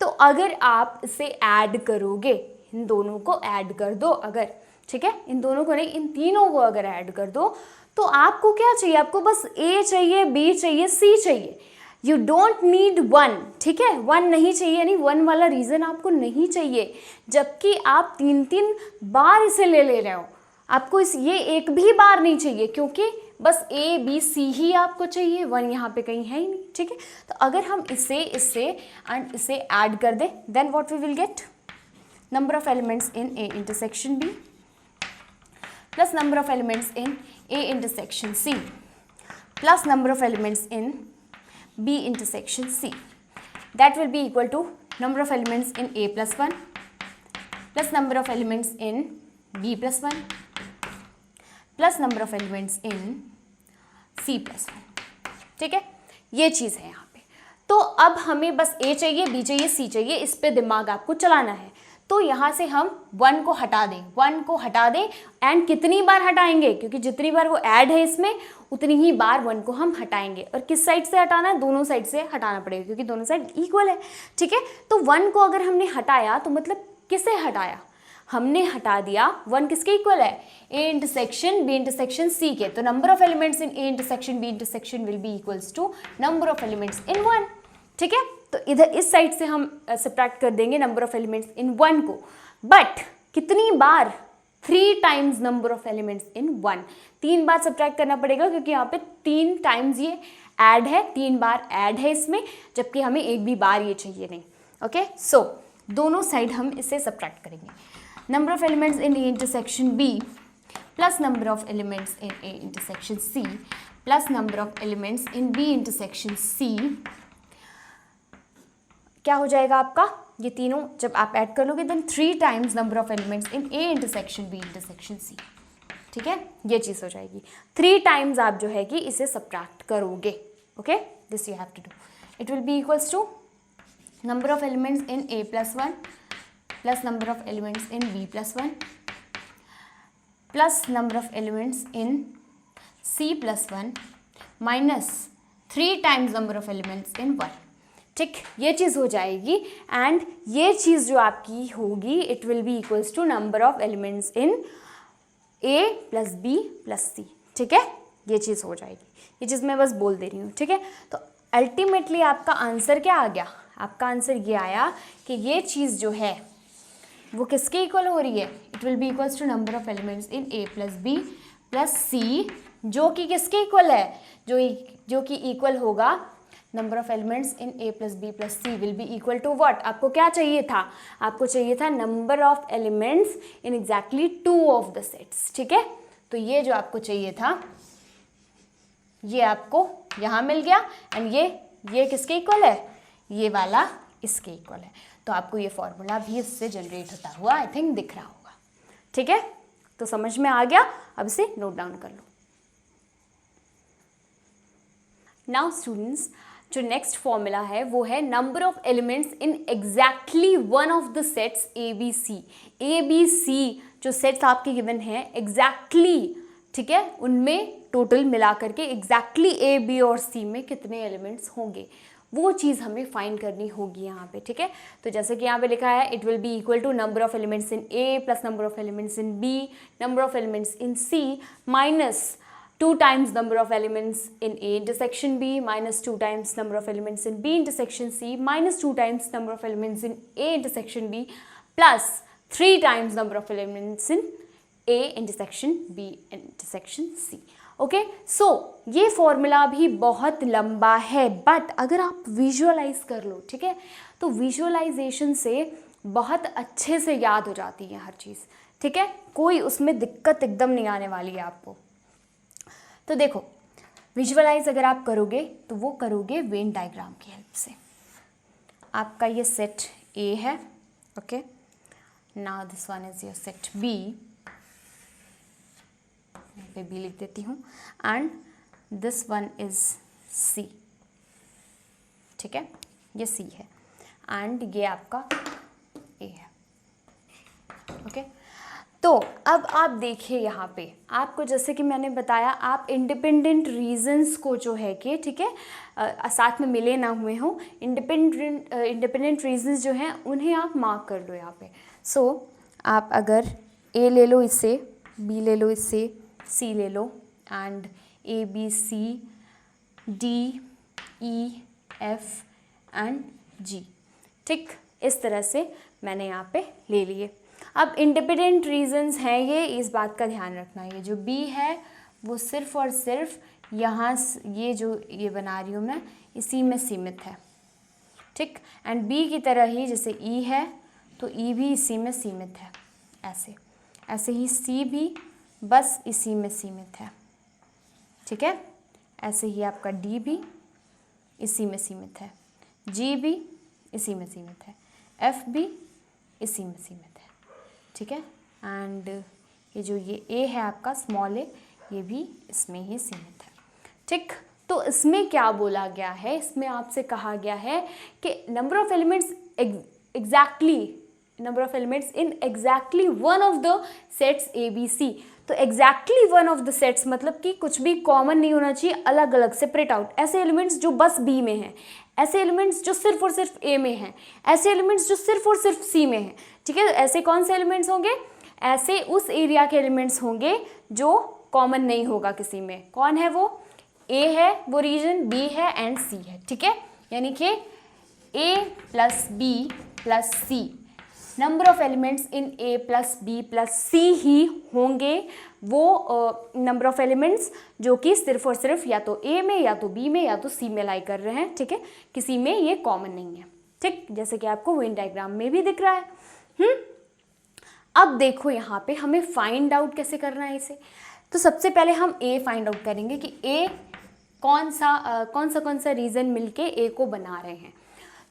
तो अगर आप इसे ऐड करोगे, इन दोनों को ऐड कर दो अगर, ठीक है, इन दोनों को नहीं, इन तीनों को अगर ऐड कर दो तो आपको क्या चाहिए, आपको बस a चाहिए, b चाहिए, c चाहिए, यू डोंट नीड 1। ठीक है, 1 नहीं चाहिए, यानी 1 वाला रीज़न आपको नहीं चाहिए, जबकि आप 3 बार इसे ले ले हो, आपको ये एक भी बार नहीं चाहिए, क्योंकि बस a b c ही आपको चाहिए, 1 यहाँ पे कहीं है ही नहीं। ठीक है, तो अगर हम इसे एंड इसे ऐड कर दें, then what we will get, number of elements in a intersection b plus number of elements in A intersection C plus number of elements in B intersection C, that will be equal to number of elements in A plus 1 plus number of elements in B plus 1 plus number of elements in C plus 1। ठीक है, ये चीज़ है यहाँ पे। तो अब हमें बस A चाहिए, B चाहिए, C चाहिए, इस पे दिमाग आपको चलाना है। तो यहाँ से हम 1 को हटा दें एंड कितनी बार हटाएंगे, क्योंकि जितनी बार वो ऐड है इसमें उतनी ही बार 1 को हम हटाएंगे। और किस साइड से हटाना है, दोनों साइड से हटाना पड़ेगा, क्योंकि दोनों साइड इक्वल है। ठीक है, तो 1 को अगर हमने हटाया तो मतलब किसे हटाया, हमने हटा दिया 1 किसके इक्वल है, a intersection b intersection c के। तो number of elements in a intersection b intersection will be equals to number of elements in 1। ठीक है, तो इधर इस साइड से हम सब्ट्रैक्ट कर देंगे नंबर ऑफ एलिमेंट्स इन 1 को, बट कितनी बार, 3 times number of elements in 1, 3 bar subtract करना पड़ेगा, क्योंकि यहाँ पे 3 टाइम्स ये ऐड है, 3 बार ऐड है इसमें, जबकि हमें एक भी बार ये चाहिए नहीं। ओके, सो दोनों साइड हम इसे सब्ट्रैक्ट करेंगे, number of elements in A intersection B plus number of elements in A intersection C plus number of elements in B intersection C, क्या हो जाएगा आपका, ये तीनों जब आप ऐड कर लोगे then 3 times number of elements in A intersection B intersection C. ठीक है, ये चीज़ हो जाएगी, 3 टाइम्स आप जो है कि इसे सब्ट्रैक्ट करोगे। Okay, this you have to do, it will be equals to number of elements in a plus 1 plus number of elements in b plus 1 plus number of elements in c plus 1 minus 3 times number of elements in 1। ठीक, ये चीज़ हो जाएगी एंड ये चीज़ जो आपकी होगी it will be equals to number of elements in a plus b plus c। ठीक है, ये चीज़ हो जाएगी, ये चीज़ मैं बस बोल दे रही हूँ। ठीक है, तो अल्टीमेटली आपका आंसर क्या आ गया, आपका आंसर ये आया कि ये चीज़ जो है वो किसके इक्वल हो रही है, it will be equals to number of elements in a plus b plus c, जो कि किसके इक्वल है, जो कि इक्वल होगा number of elements in a plus b plus c will be equal to what, आपको क्या चाहिए था, आपको चाहिए था number of elements in exactly 2 of the sets. ठीक है, तो ये जो आपको चाहिए था ये आपको यहाँ मिल गया एंड ये किसके इक्वल है, ये वाला इसके इक्वल है। तो आपको ये फॉर्मूला भी इससे जनरेट होता हुआ आई थिंक दिख रहा होगा। ठीक है, तो समझ में आ गया, अब इसे नोट डाउन कर लो। नाउ स्टूडेंट्स, जो नेक्स्ट फॉर्मूला है वो है number of elements in exactly one of the sets A B C. A B C जो सेट्स आपके गिवन हैं एग्जैक्टली, ठीक है, उनमें टोटल मिला करके एग्जैक्टली ए बी और सी में कितने एलिमेंट्स होंगे, वो चीज़ हमें फाइंड करनी होगी यहाँ पे, ठीक है। तो जैसे कि यहाँ पे लिखा है it will be equal to number of elements in A plus number of elements in B, number of elements in C minus 2 times number of elements in A intersection B minus 2 times number of elements in B intersection C minus 2 times number of elements in A intersection B plus 3 times number of elements in A intersection B intersection C। Okay, so ये फॉर्मूला भी बहुत लंबा है, बट अगर आप विजुअलाइज कर लो, ठीक है, तो विजुअलाइजेशन से बहुत अच्छे से याद हो जाती है हर चीज़, ठीक है, कोई उसमें दिक्कत एकदम नहीं आने वाली है आपको। तो देखो, विजुअलाइज अगर आप करोगे तो वो करोगे वेन डायग्राम की हेल्प से। आपका ये सेट ए है, okay, now this one is your set B, यहाँ पे बी लिख देती हूँ, and this one is C, ठीक है, ये सी है एंड ये आपका ए है, ओके। तो अब आप देखिए यहाँ पे आपको, जैसे कि मैंने बताया, आप इंडिपेंडेंट रीजंस को जो है कि, ठीक है, साथ में मिले ना हुए हों, इंडिपेंडेंट रीजंस जो हैं उन्हें आप मार्क कर लो यहाँ पे। सो आप अगर ए ले लो इससे, बी ले लो इससे, सी ले लो, and A B C D E F and G, ठीक, इस तरह से मैंने यहाँ पे ले लिए। अब इंडिपेंडेंट रीजंस हैं ये, इस बात का ध्यान रखना, ये जो बी है वो सिर्फ और सिर्फ यहाँ, ये जो ये बना रही हूँ मैं, इसी में सीमित है, ठीक, एंड बी की तरह ही जैसे ई है तो ई भी इसी में सीमित है, ऐसे ऐसे ही सी भी बस इसी में सीमित है, ठीक है, ऐसे ही आपका डी भी इसी में सीमित है, जी भी इसी में सीमित है, एफ भी इसी में सीमित है, ठीक है, एंड ये जो ये ए है आपका स्मॉल ए, ये भी इसमें ही सीमित है, ठीक। तो इसमें क्या बोला गया है, इसमें आपसे कहा गया है कि number of elements exactly, number of elements in exactly one of the sets A B C. तो exactly one of the sets मतलब कि कुछ भी कॉमन नहीं होना चाहिए, अलग अलग सेपरेट आउट, ऐसे एलिमेंट्स जो बस बी में हैं, ऐसे एलिमेंट्स जो सिर्फ और सिर्फ ए में हैं, ऐसे एलिमेंट्स जो सिर्फ और सिर्फ सी में हैं, ठीक है। ऐसे कौन से एलिमेंट्स होंगे, ऐसे उस एरिया के एलिमेंट्स होंगे जो कॉमन नहीं होगा किसी में। कौन है वो, ए है वो रीजन, बी है एंड सी है, ठीक है, यानी कि A plus B plus C, number of elements in A plus B plus C ही होंगे वो नंबर ऑफ एलिमेंट्स जो कि सिर्फ और सिर्फ या तो ए में या तो बी में या तो सी में लाई कर रहे हैं, ठीक है, किसी में ये कॉमन नहीं है, ठीक, जैसे कि आपको वेन डायग्राम में भी दिख रहा है। अब देखो यहाँ पे हमें फाइंड आउट कैसे करना है इसे। तो सबसे पहले हम ए फाइंड आउट करेंगे कि ए कौन सा रीजन मिलके ए को बना रहे हैं।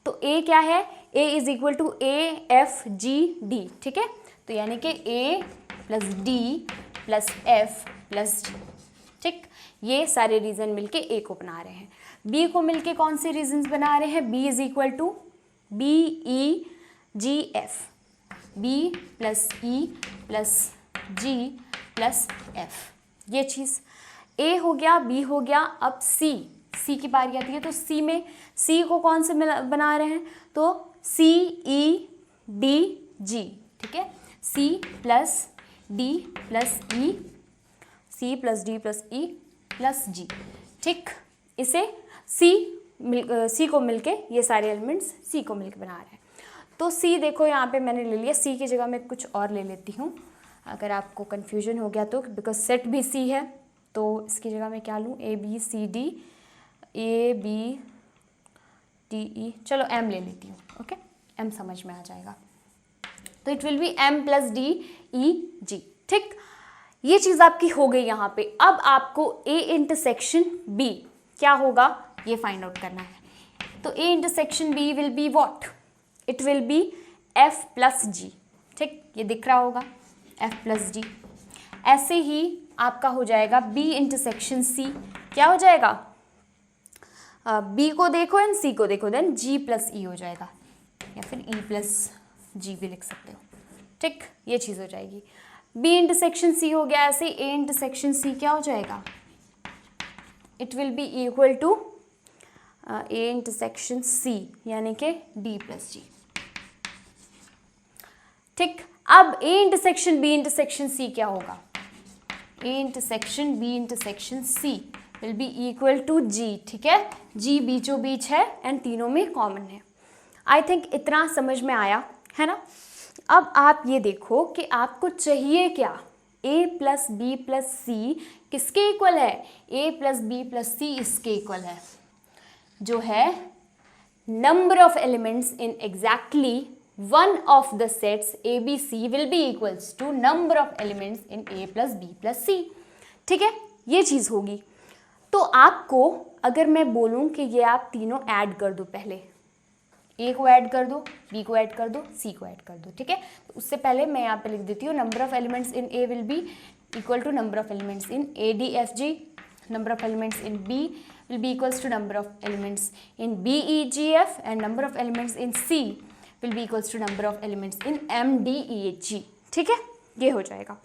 तो ए क्या है, A is equal to A F G D, ठीक है, तो यानी कि A plus D plus F plus G, ठीक, ये सारे रीजन मिलके ए को बना रहे हैं। बी को मिलके कौन से रीजन्स बना रहे हैं, B is equal to B E G F, B plus E plus G plus F, ये चीज़ ए हो गया, बी हो गया। अब सी की बारी आती है, तो सी में सी को कौन से बना रहे हैं, तो सी ई डी जी, ठीक है, C plus D plus E, C plus D plus E plus G, ठीक, इसे सी को मिलके ये सारे एलिमेंट्स सी को मिलके बना रहे हैं। तो सी देखो यहाँ पे मैंने ले लिया, सी की जगह मैं कुछ और ले लेती हूँ अगर आपको कन्फ्यूजन हो गया तो, बिकॉज सेट भी सी है, तो इसकी जगह मैं क्या लूँ, A B C D, A B D E, चलो एम ले लेती हूँ, ओके, एम समझ में आ जाएगा, तो it will be M plus D E G, ठीक, ये चीज़ आपकी हो गई यहाँ पे। अब आपको ए इंटरसेक्शन बी क्या होगा ये फाइंड आउट करना है। तो A intersection B will be what, it will be F plus G, ठीक, ये दिख रहा होगा एफ प्लस जी। ऐसे ही आपका हो जाएगा B इंटरसेक्शन C, क्या हो जाएगा, B को देखो एंड C को देखो, देन G प्लस E हो जाएगा, या फिर E प्लस G भी लिख सकते हो, ठीक, ये चीज़ हो जाएगी। B इंटरसेक्शन C हो गया, ऐसे A इंटरसेक्शन C क्या हो जाएगा, it will be equal to A intersection C यानी कि D प्लस G, ठीक। अब A intersection B intersection C क्या होगा, A intersection B intersection C will be equal to G, ठीक है, G बीचों बीच है एंड तीनों में कॉमन है। आई थिंक इतना समझ में आया है ना। अब आप ये देखो कि आपको चाहिए क्या, A plus B plus C किसके इक्वल है, A plus B plus C इसके इक्वल है, जो है number of elements in exactly one of the sets ABC will be equals to number of elements in A plus B plus C, ठीक है, ये चीज़ होगी। तो आपको अगर मैं बोलूँ कि ये आप तीनों ऐड कर दो, पहले A को ऐड कर दो, B को ऐड कर दो, C को ऐड कर दो, ठीक है, तो उससे पहले मैं यहाँ पे लिख देती हूँ number of elements in A will be equal to number of elements in ADFG, number of elements in B will be equals to number of elements in BEGF and number of elements in C will be equals to number of elements in MDEG, ठीक है, ये हो जाएगा।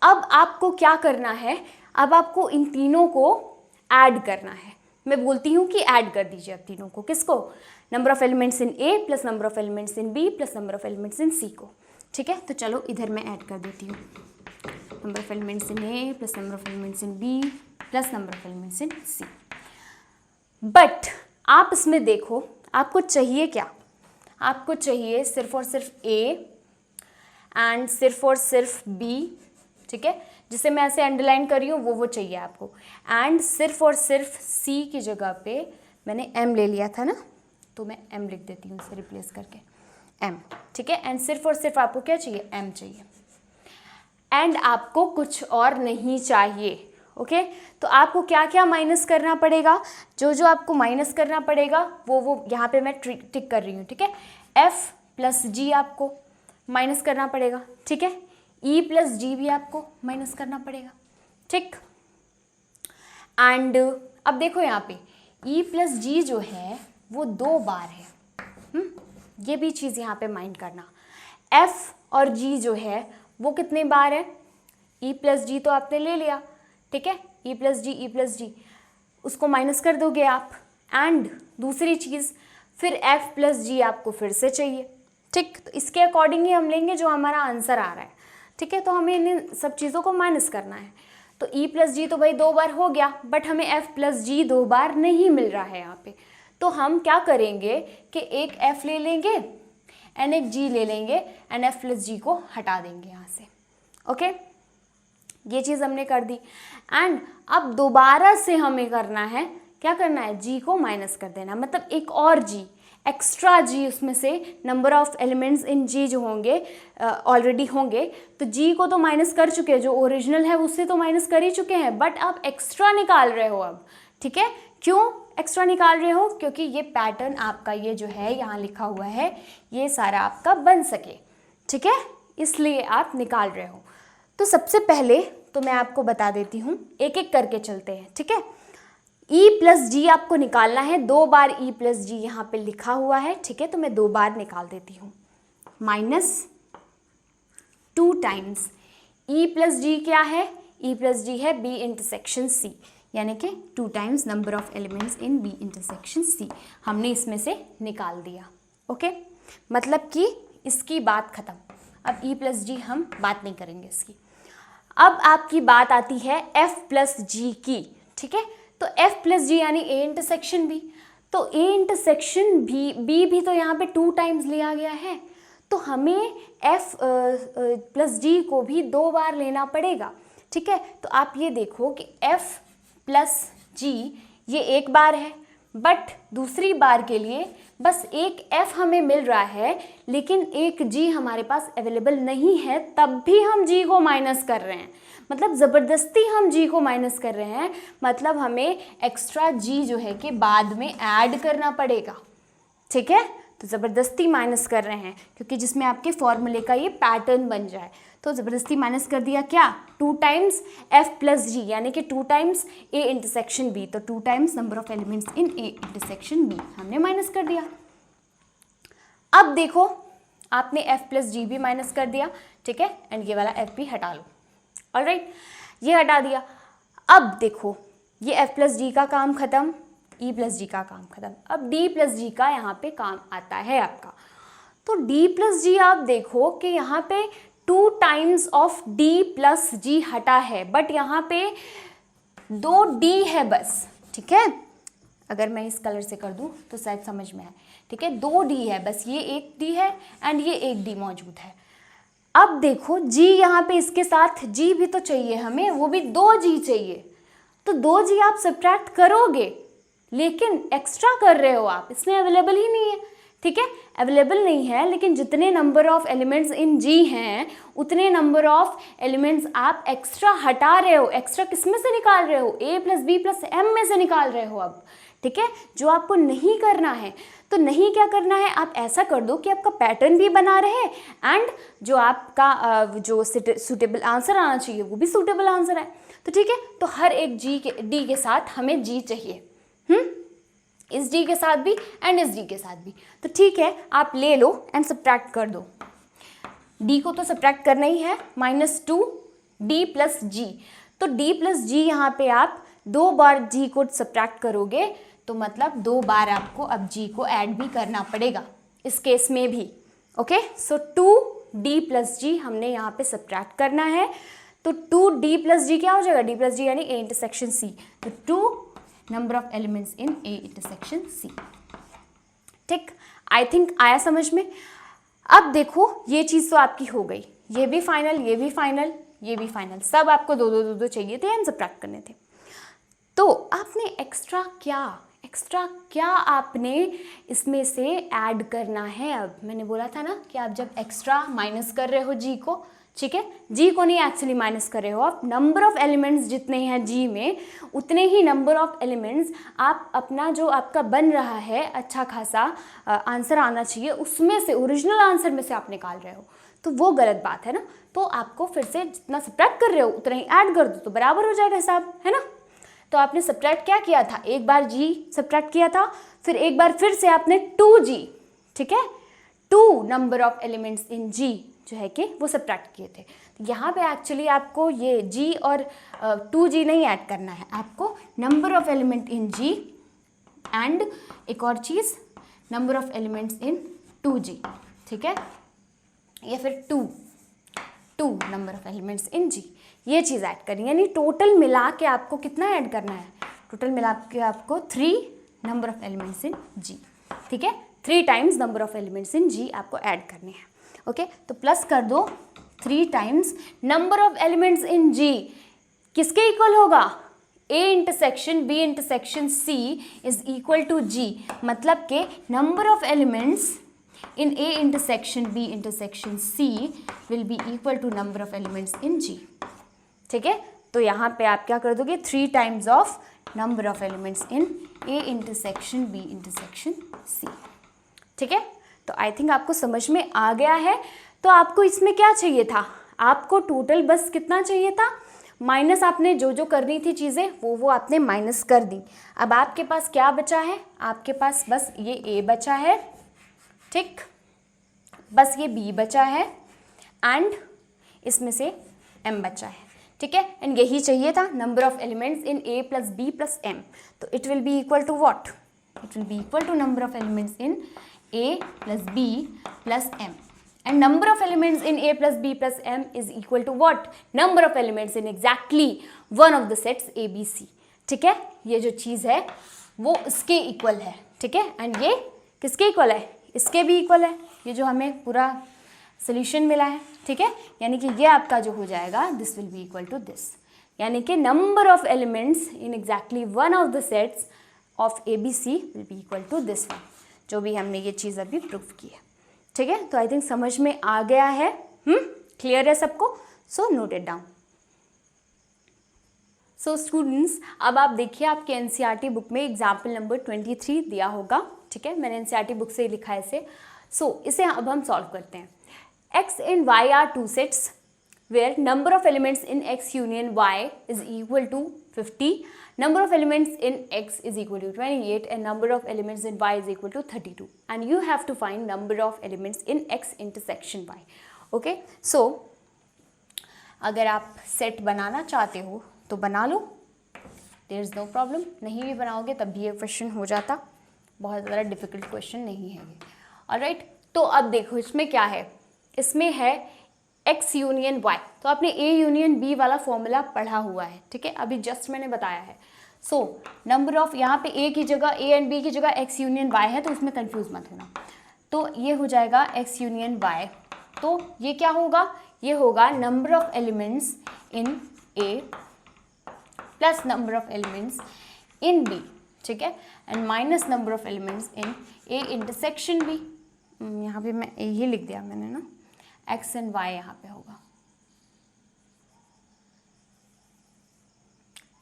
अब आपको क्या करना है, अब आपको इन तीनों को ऐड करना है। मैं बोलती हूँ कि ऐड कर दीजिए अब तीनों को, किसको, number of elements in A plus number of elements in B plus number of elements in C को, ठीक है। तो चलो इधर मैं ऐड कर देती हूँ, number of elements in A plus number of elements in B plus number of elements in C। But आप इसमें देखो आपको चाहिए क्या, आपको चाहिए सिर्फ और सिर्फ A एंड सिर्फ और सिर्फ B, ठीक है, जिसे मैं ऐसे अंडरलाइन कर रही हूँ वो चाहिए आपको, एंड सिर्फ और सिर्फ C की जगह पे मैंने M ले लिया था ना, तो मैं M लिख देती हूँ इसे रिप्लेस करके M, ठीक है, एंड सिर्फ और सिर्फ आपको क्या चाहिए, M चाहिए, एंड आपको कुछ और नहीं चाहिए, ओके। तो आपको क्या क्या माइनस करना पड़ेगा, जो जो आपको माइनस करना पड़ेगा वो यहाँ पे मैं टिक कर रही हूँ, ठीक है। F प्लस G आपको माइनस करना पड़ेगा, ठीक है, E प्लस G भी आपको माइनस करना पड़ेगा, ठीक। एंड अब देखो यहाँ पे E प्लस G जो है वो 2 बार है, ये भी चीज़ यहाँ पे माइंड करना। F और G जो है वो कितने बार है, E प्लस G तो आपने ले लिया, ठीक है, E प्लस जी उसको माइनस कर दोगे आप, एंड दूसरी चीज़ फिर F प्लस जी आपको फिर से चाहिए, ठीक। तो इसके अकॉर्डिंग ही हम लेंगे जो हमारा आंसर आ रहा है, ठीक है। तो हमें इन सब चीज़ों को माइनस करना है। तो E प्लस जी तो भाई 2 बार हो गया, बट हमें F प्लस जी 2 बार नहीं मिल रहा है यहाँ पे। तो हम क्या करेंगे कि एक F ले लेंगे एंड एक G ले लेंगे एंड F प्लस जी को हटा देंगे यहाँ से, ओके। ये चीज़ हमने कर दी, एंड अब दोबारा से हमें करना है, क्या करना है, G को माइनस कर देना, मतलब एक और G, एक्स्ट्रा G उसमें से number of elements in G जो होंगे ऑलरेडी होंगे, तो G को तो माइनस कर चुके हैं, जो ओरिजिनल है उससे तो माइनस कर ही चुके हैं, बट आप एक्स्ट्रा निकाल रहे हो अब, ठीक है। क्यों एक्स्ट्रा निकाल रहे हो, क्योंकि ये पैटर्न आपका ये जो है यहाँ लिखा हुआ है ये सारा आपका बन सके, ठीक है, इसलिए आप निकाल रहे हो। तो सबसे पहले तो मैं आपको बता देती हूँ, एक एक करके चलते हैं, ठीक है। E प्लस जी आपको निकालना है, 2 बार E प्लस जी यहाँ पे लिखा हुआ है, ठीक है, तो मैं 2 बार निकाल देती हूँ, -2 टाइम्स E प्लस जी क्या है, E प्लस जी है B इंटरसेक्शन C, यानी कि 2 times number of elements in B intersection C हमने इसमें से निकाल दिया, ओके। मतलब कि इसकी बात ख़त्म, अब E प्लस जी हम बात नहीं करेंगे इसकी। अब आपकी बात आती है F प्लस जी की, ठीक है। तो F प्लस जी यानी A इंटरसेक्शन B, तो A इंटरसेक्शन B भी तो यहाँ पे 2 टाइम्स लिया गया है, तो हमें F प्लस जी को भी 2 बार लेना पड़ेगा, ठीक है। तो आप ये देखो कि F प्लस जी ये 1 बार है, बट दूसरी बार के लिए बस एक F हमें मिल रहा है, लेकिन एक G हमारे पास अवेलेबल नहीं है, तब भी हम G को माइनस कर रहे हैं, मतलब ज़बरदस्ती हम G को माइनस कर रहे हैं, मतलब हमें एक्स्ट्रा G जो है कि बाद में ऐड करना पड़ेगा, ठीक है। तो ज़बरदस्ती माइनस कर रहे हैं क्योंकि जिसमें आपके फॉर्मूले का ये पैटर्न बन जाए, तो ज़बरदस्ती माइनस कर दिया क्या, 2 टाइम्स f प्लस g, यानी कि 2 टाइम्स a इंटरसेक्शन b, तो 2 times number of elements in a intersection b हमने माइनस कर दिया। अब देखो आपने f प्लस जी भी माइनस कर दिया, ठीक है, एंड ये वाला f भी हटा लो। ऑलराइट, ये हटा दिया। अब देखो ये f प्लस जी का काम खत्म, e प्लस जी का काम खत्म, अब d प्लस जी का यहाँ पे काम आता है आपका। तो d प्लस जी आप देखो कि यहाँ पे 2 टाइम्स ऑफ d प्लस जी हटा है, बट यहाँ पे 2 d है बस, ठीक है। अगर मैं इस कलर से कर दूँ तो शायद समझ में आए, ठीक है, 2 d है बस, ये एक d है एंड ये एक d मौजूद है। अब देखो g यहाँ पे इसके साथ g भी तो चाहिए हमें, वो भी 2g चाहिए, तो 2g आप सब्ट्रैक्ट करोगे लेकिन एक्स्ट्रा कर रहे हो आप, इसमें अवेलेबल ही नहीं है, ठीक है, अवेलेबल नहीं है, लेकिन जितने number of elements in g हैं उतने नंबर ऑफ एलिमेंट्स आप एक्स्ट्रा हटा रहे हो। एक्स्ट्रा किस में से निकाल रहे हो, a plus B plus m में से निकाल रहे हो अब, ठीक है, जो आपको नहीं करना है। तो नहीं क्या करना है, आप ऐसा कर दो कि आपका पैटर्न भी बना रहे एंड जो आपका जो सूटेबल आंसर आना चाहिए वो भी सूटेबल आंसर है। तो ठीक है, तो हर एक d के साथ हमें g चाहिए, इस d के साथ भी एंड इस d के साथ भी। तो ठीक है, आप ले लो एंड सब्ट्रैक्ट कर दो। d को तो सब्ट्रैक्ट करना ही है, -2 d प्लस जी, तो d प्लस जी यहाँ पे आप 2 बार g को सब्ट्रैक्ट करोगे तो मतलब 2 बार आपको अब g को ऐड भी करना पड़ेगा इस केस में भी। ओके, सो 2d प्लस जी हमने यहाँ पे सब्ट्रैक्ट करना है, तो 2d प्लस जी क्या हो जाएगा, d प्लस जी यानी a इंटरसेक्शन c, तो 2 number of elements in a intersection c। ठीक, आई थिंक आया समझ में। अब देखो ये चीज़ तो आपकी हो गई, ये भी फाइनल, ये भी फाइनल, ये भी फाइनल, सब आपको 2 2 2 2 चाहिए थे एंड सब्ट्रैक्ट करने थे। तो आपने एक्स्ट्रा क्या आपने इसमें से ऐड करना है। अब मैंने बोला था ना कि आप जब एक्स्ट्रा माइनस कर रहे हो जी को, ठीक है, जी को नहीं एक्चुअली माइनस कर रहे हो आप, नंबर ऑफ एलिमेंट्स जितने हैं जी में उतने ही नंबर ऑफ एलिमेंट्स आप अपना जो आपका बन रहा है अच्छा खासा आंसर आना चाहिए उसमें से, ओरिजिनल आंसर में से आप निकाल रहे हो, तो वो गलत बात है ना। तो आपको फिर से जितना सब्ट्रैक्ट कर रहे हो उतना ही ऐड कर दो तो बराबर हो जाएगा हिसाब, है ना। तो आपने सब्ट्रैक्ट क्या किया था, एक बार जी सब्ट्रैक्ट किया था, फिर एक बार फिर से आपने 2g, ठीक है, 2 number of elements in g जो है कि वो सब्ट्रैक्ट किए थे। तो यहाँ पे एक्चुअली आपको ये g और 2g नहीं ऐड करना है, आपको number of element in g and एक और चीज़ number of elements in 2g, ठीक है, या फिर 2 number of elements in g, ये चीज़ ऐड करनी है। यानी टोटल मिला के आपको कितना ऐड करना है, टोटल मिला के आपको 3 number of elements in g, ठीक है, 3 times number of elements in g आपको ऐड करने हैं। ओके, तो प्लस कर दो 3 times number of elements in g किसके इक्वल होगा, a intersection b intersection c is equal to g, मतलब के number of elements in A intersection B intersection C will be equal to number of elements in G, ठीक है। तो यहाँ पे आप क्या कर दोगे, 3 times of number of elements in A intersection B intersection C, ठीक है। तो आई थिंक आपको समझ में आ गया है। तो आपको इसमें क्या चाहिए था, आपको टोटल बस कितना चाहिए था, माइनस आपने जो जो करनी थी चीज़ें वो आपने माइनस कर दी। अब आपके पास क्या बचा है, आपके पास बस ये A बचा है, ठीक, बस ये b बचा है एंड इसमें से m बचा है, ठीक है, एंड यही चाहिए था number of elements in a plus B plus m। तो it will be equal to what, it will be equal to number of elements in a plus b plus m, and number of elements in a plus b plus m is equal to what, number of elements in exactly one of the sets a b c, ठीक है। ये जो चीज़ है वो इसके इक्वल है, ठीक है, एंड ये किसके इक्वल है, इसके भी इक्वल है, ये जो हमें पूरा सोल्यूशन मिला है, ठीक है। यानी कि ये आपका जो हो जाएगा this will be equal to this, यानी कि number of elements in exactly one of the sets of A B C will be equal to this one, जो भी हमने ये चीज़ अभी प्रूफ की है, ठीक है। तो आई थिंक समझ में आ गया है, क्लियर है सबको, so note it down. So students, अब आप देखिए आपके एनसीईआरटी बुक में एग्जाम्पल नंबर 23 दिया होगा, ठीक है, मैंने एनसीईआरटी बुक से ही लिखा है इसे। सो इसे अब हम सॉल्व करते हैं। x and y are two sets where number of elements in x union y is equal to 50, number of elements in x is equal to 28 and number of elements in y is equal to 32, and you have to find number of elements in x intersection y. Okay, so अगर आप सेट बनाना चाहते हो तो बना लो, देयर इज़ नो प्रॉब्लम। नहीं भी बनाओगे तब भी ये क्वेश्चन हो जाता, बहुत ज़्यादा डिफिकल्ट क्वेश्चन नहीं है ये। ऑलराइट, तो अब देखो इसमें क्या है, इसमें है x यूनियन y, तो आपने a यूनियन b वाला फॉर्मूला पढ़ा हुआ है, ठीक है, अभी जस्ट मैंने बताया है। सो नंबर ऑफ, यहाँ पे a की जगह a एंड b की जगह x यूनियन y है, तो इसमें कंफ्यूज मत होना। तो ये हो जाएगा x यूनियन y, तो ये क्या होगा, ये होगा number of elements in a plus number of elements in b, ठीक है, and minus number of elements in a intersection b। यहाँ पे मैं ये लिख दिया मैंने ना, x एंड y यहाँ पे होगा,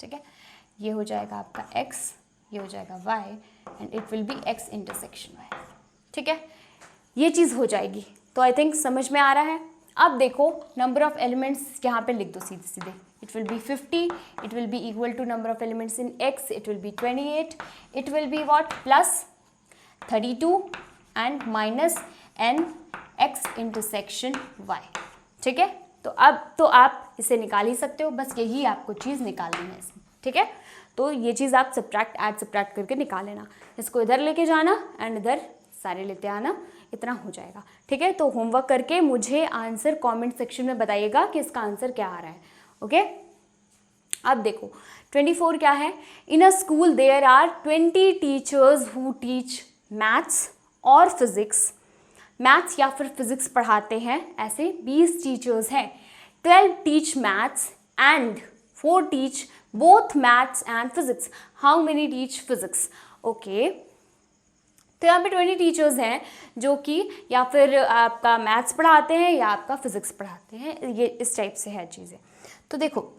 ठीक है, ये हो जाएगा आपका x, ये हो जाएगा y and it will B x intersection y, ठीक है, ये चीज़ हो जाएगी। तो आई थिंक समझ में आ रहा है। अब देखो नंबर ऑफ एलिमेंट्स यहाँ पे लिख दो सीधे सीधे, it will be 50, it will be equal to number of elements in x, it will be 28, it will be what plus 32 and minus n x intersection y, ठीक है। तो अब तो आप इसे निकाल ही सकते हो, बस यही आपको चीज़ निकालनी है इसमें, ठीक है। तो ये चीज़ आप सब्ट्रैक्ट ऐड सब्ट्रैक्ट करके निकाल लेना, इसको इधर लेके जाना एंड इधर सारे लेते आना, इतना हो जाएगा, ठीक है। तो होमवर्क करके मुझे आंसर कमेंट सेक्शन में बताइएगा कि इसका आंसर क्या आ रहा है, ओके। अब देखो 24 क्या है, in a school there are 20 teachers who teach maths और फिजिक्स, मैथ्स या फिर फिजिक्स पढ़ाते हैं, ऐसे 20 टीचर्स हैं। 12 teach maths and 4 teach both maths and physics, how many teach physics, okay. तो यहाँ पे 20 टीचर्स हैं जो कि या फिर आपका मैथ्स पढ़ाते हैं या आपका फिजिक्स पढ़ाते हैं, ये इस टाइप से है चीज़ें। तो देखो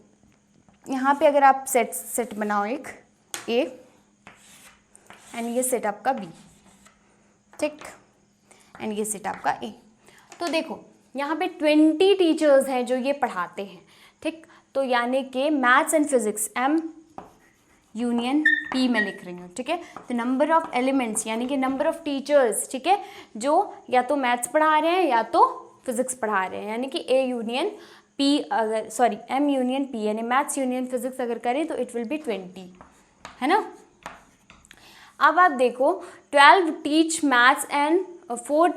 यहाँ पे अगर आप सेट बनाओ, एक ए एंड ये सेट आपका बी, ठीक, एंड ये सेट आपका ए। तो देखो यहाँ पे 20 टीचर्स हैं जो ये पढ़ाते हैं, ठीक। तो यानी कि maths and physics M union P में लिख रही हूँ, ठीक है। तो नंबर ऑफ एलिमेंट्स यानी कि नंबर ऑफ टीचर्स, ठीक है, जो या तो मैथ्स पढ़ा रहे हैं या तो फिजिक्स पढ़ा रहे हैं, यानी कि ए यूनियन पी, अगर सॉरी एम यूनियन पी यानी मैथ्स यूनियन फिजिक्स अगर करें तो इट विल बी 20, है ना। अब आप देखो 12 teach maths and 12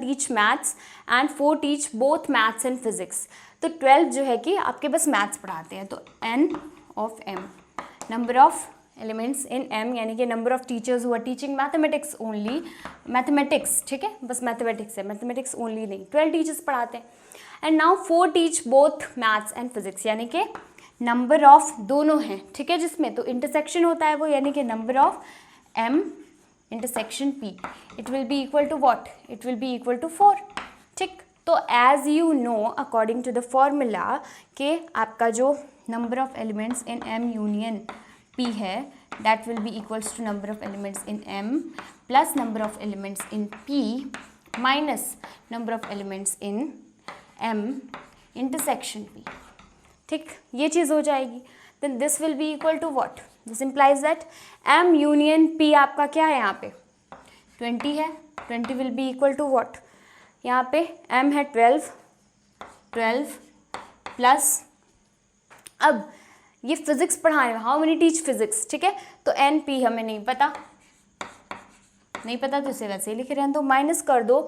teach maths and 4 teach both maths and physics. तो 12 जो है कि आपके बस मैथ्स पढ़ाते हैं, तो n of m, number of elements in m यानी कि number of teachers who are teaching mathematics only, mathematics, ठीक है, बस मैथमेटिक्स है, मैथमेटिक्स ओनली नहीं, 12 टीचर्स पढ़ाते हैं। And now 4 teach both maths and physics यानी कि नंबर ऑफ दोनों हैं, ठीक है, जिसमें तो इंटरसेक्शन होता है वो, यानी कि number of m intersection p, it will be equal to what, it will be equal to 4, ठीक। तो as you know according to the formula कि आपका जो number of elements in m union p है, that will be equals to number of elements in m plus number of elements in p minus number of elements in m intersection p, ठीक, ये चीज़ हो जाएगी। Then this will be equal to what, this implies that m union p आपका क्या है, यहाँ पे 20 है, 20 will be equal to what, यहाँ पे m है 12 प्लस, अब ये फिजिक्स पढ़ाए, हाउ मेनी टीच फिजिक्स, ठीक है, तो n p हमें नहीं पता तो इसे वैसे ही लिख रहे हैं, तो माइनस कर दो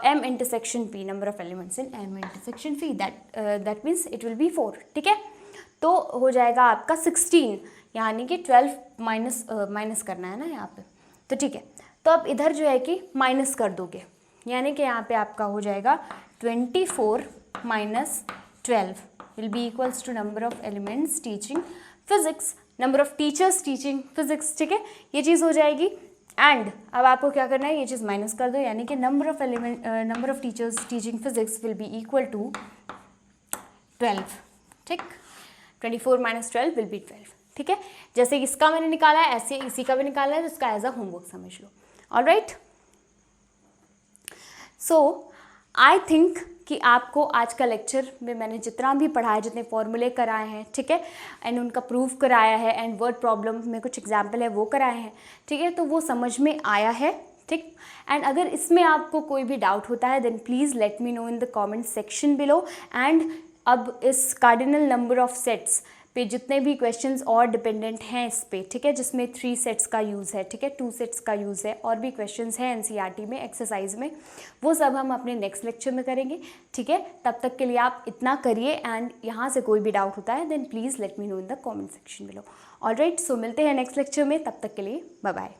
m intersection p, number of elements in m intersection p, that means it will B 4, ठीक है। तो हो जाएगा आपका 16, यानी कि 12 माइनस करना है ना यहाँ पे, तो ठीक है। तो अब इधर जो है कि माइनस कर दोगे, यानी कि यहाँ पे आपका हो जाएगा 24 minus 12 will be equals to number of elements teaching physics, number of teachers teaching physics, ठीक है, ये चीज़ हो जाएगी। एंड अब आपको क्या करना है, ये चीज़ माइनस कर दो, यानी कि number of teachers teaching physics will be equal to 12, ठीक, 24 माइनस 12 विल बी 12, ठीक है, जैसे इसका मैंने निकाला है ऐसे इसी का भी निकाला है, तो इसका एज अ होमवर्क समझ लो। ऑलराइट, सो आई थिंक कि आपको आज का लेक्चर में मैंने जितना भी पढ़ा है, जितने फॉर्मूले कराए हैं, ठीक है, एंड उनका प्रूफ कराया है, एंड वर्ड प्रॉब्लम में कुछ एग्जाम्पल है वो कराए हैं, ठीक है, तो वो समझ में आया है, ठीक। एंड अगर इसमें आपको कोई भी डाउट होता है then please let me know in the comment section below. And अब इस कार्डिनल नंबर ऑफ सेट्स पे जितने भी क्वेश्चंस और डिपेंडेंट हैं इस पे, ठीक है, जिसमें 3 सेट्स का यूज़ है, ठीक है, 2 सेट्स का यूज़ है, और भी क्वेश्चंस हैं एनसीईआरटी में एक्सरसाइज में, वो सब हम अपने नेक्स्ट लेक्चर में करेंगे, ठीक है। तब तक के लिए आप इतना करिए, एंड यहाँ से कोई भी डाउट होता है then please let me know in the comment section below. Alright, so मिलते हैं नेक्स्ट लेक्चर में, तब तक के लिए बाय बाय।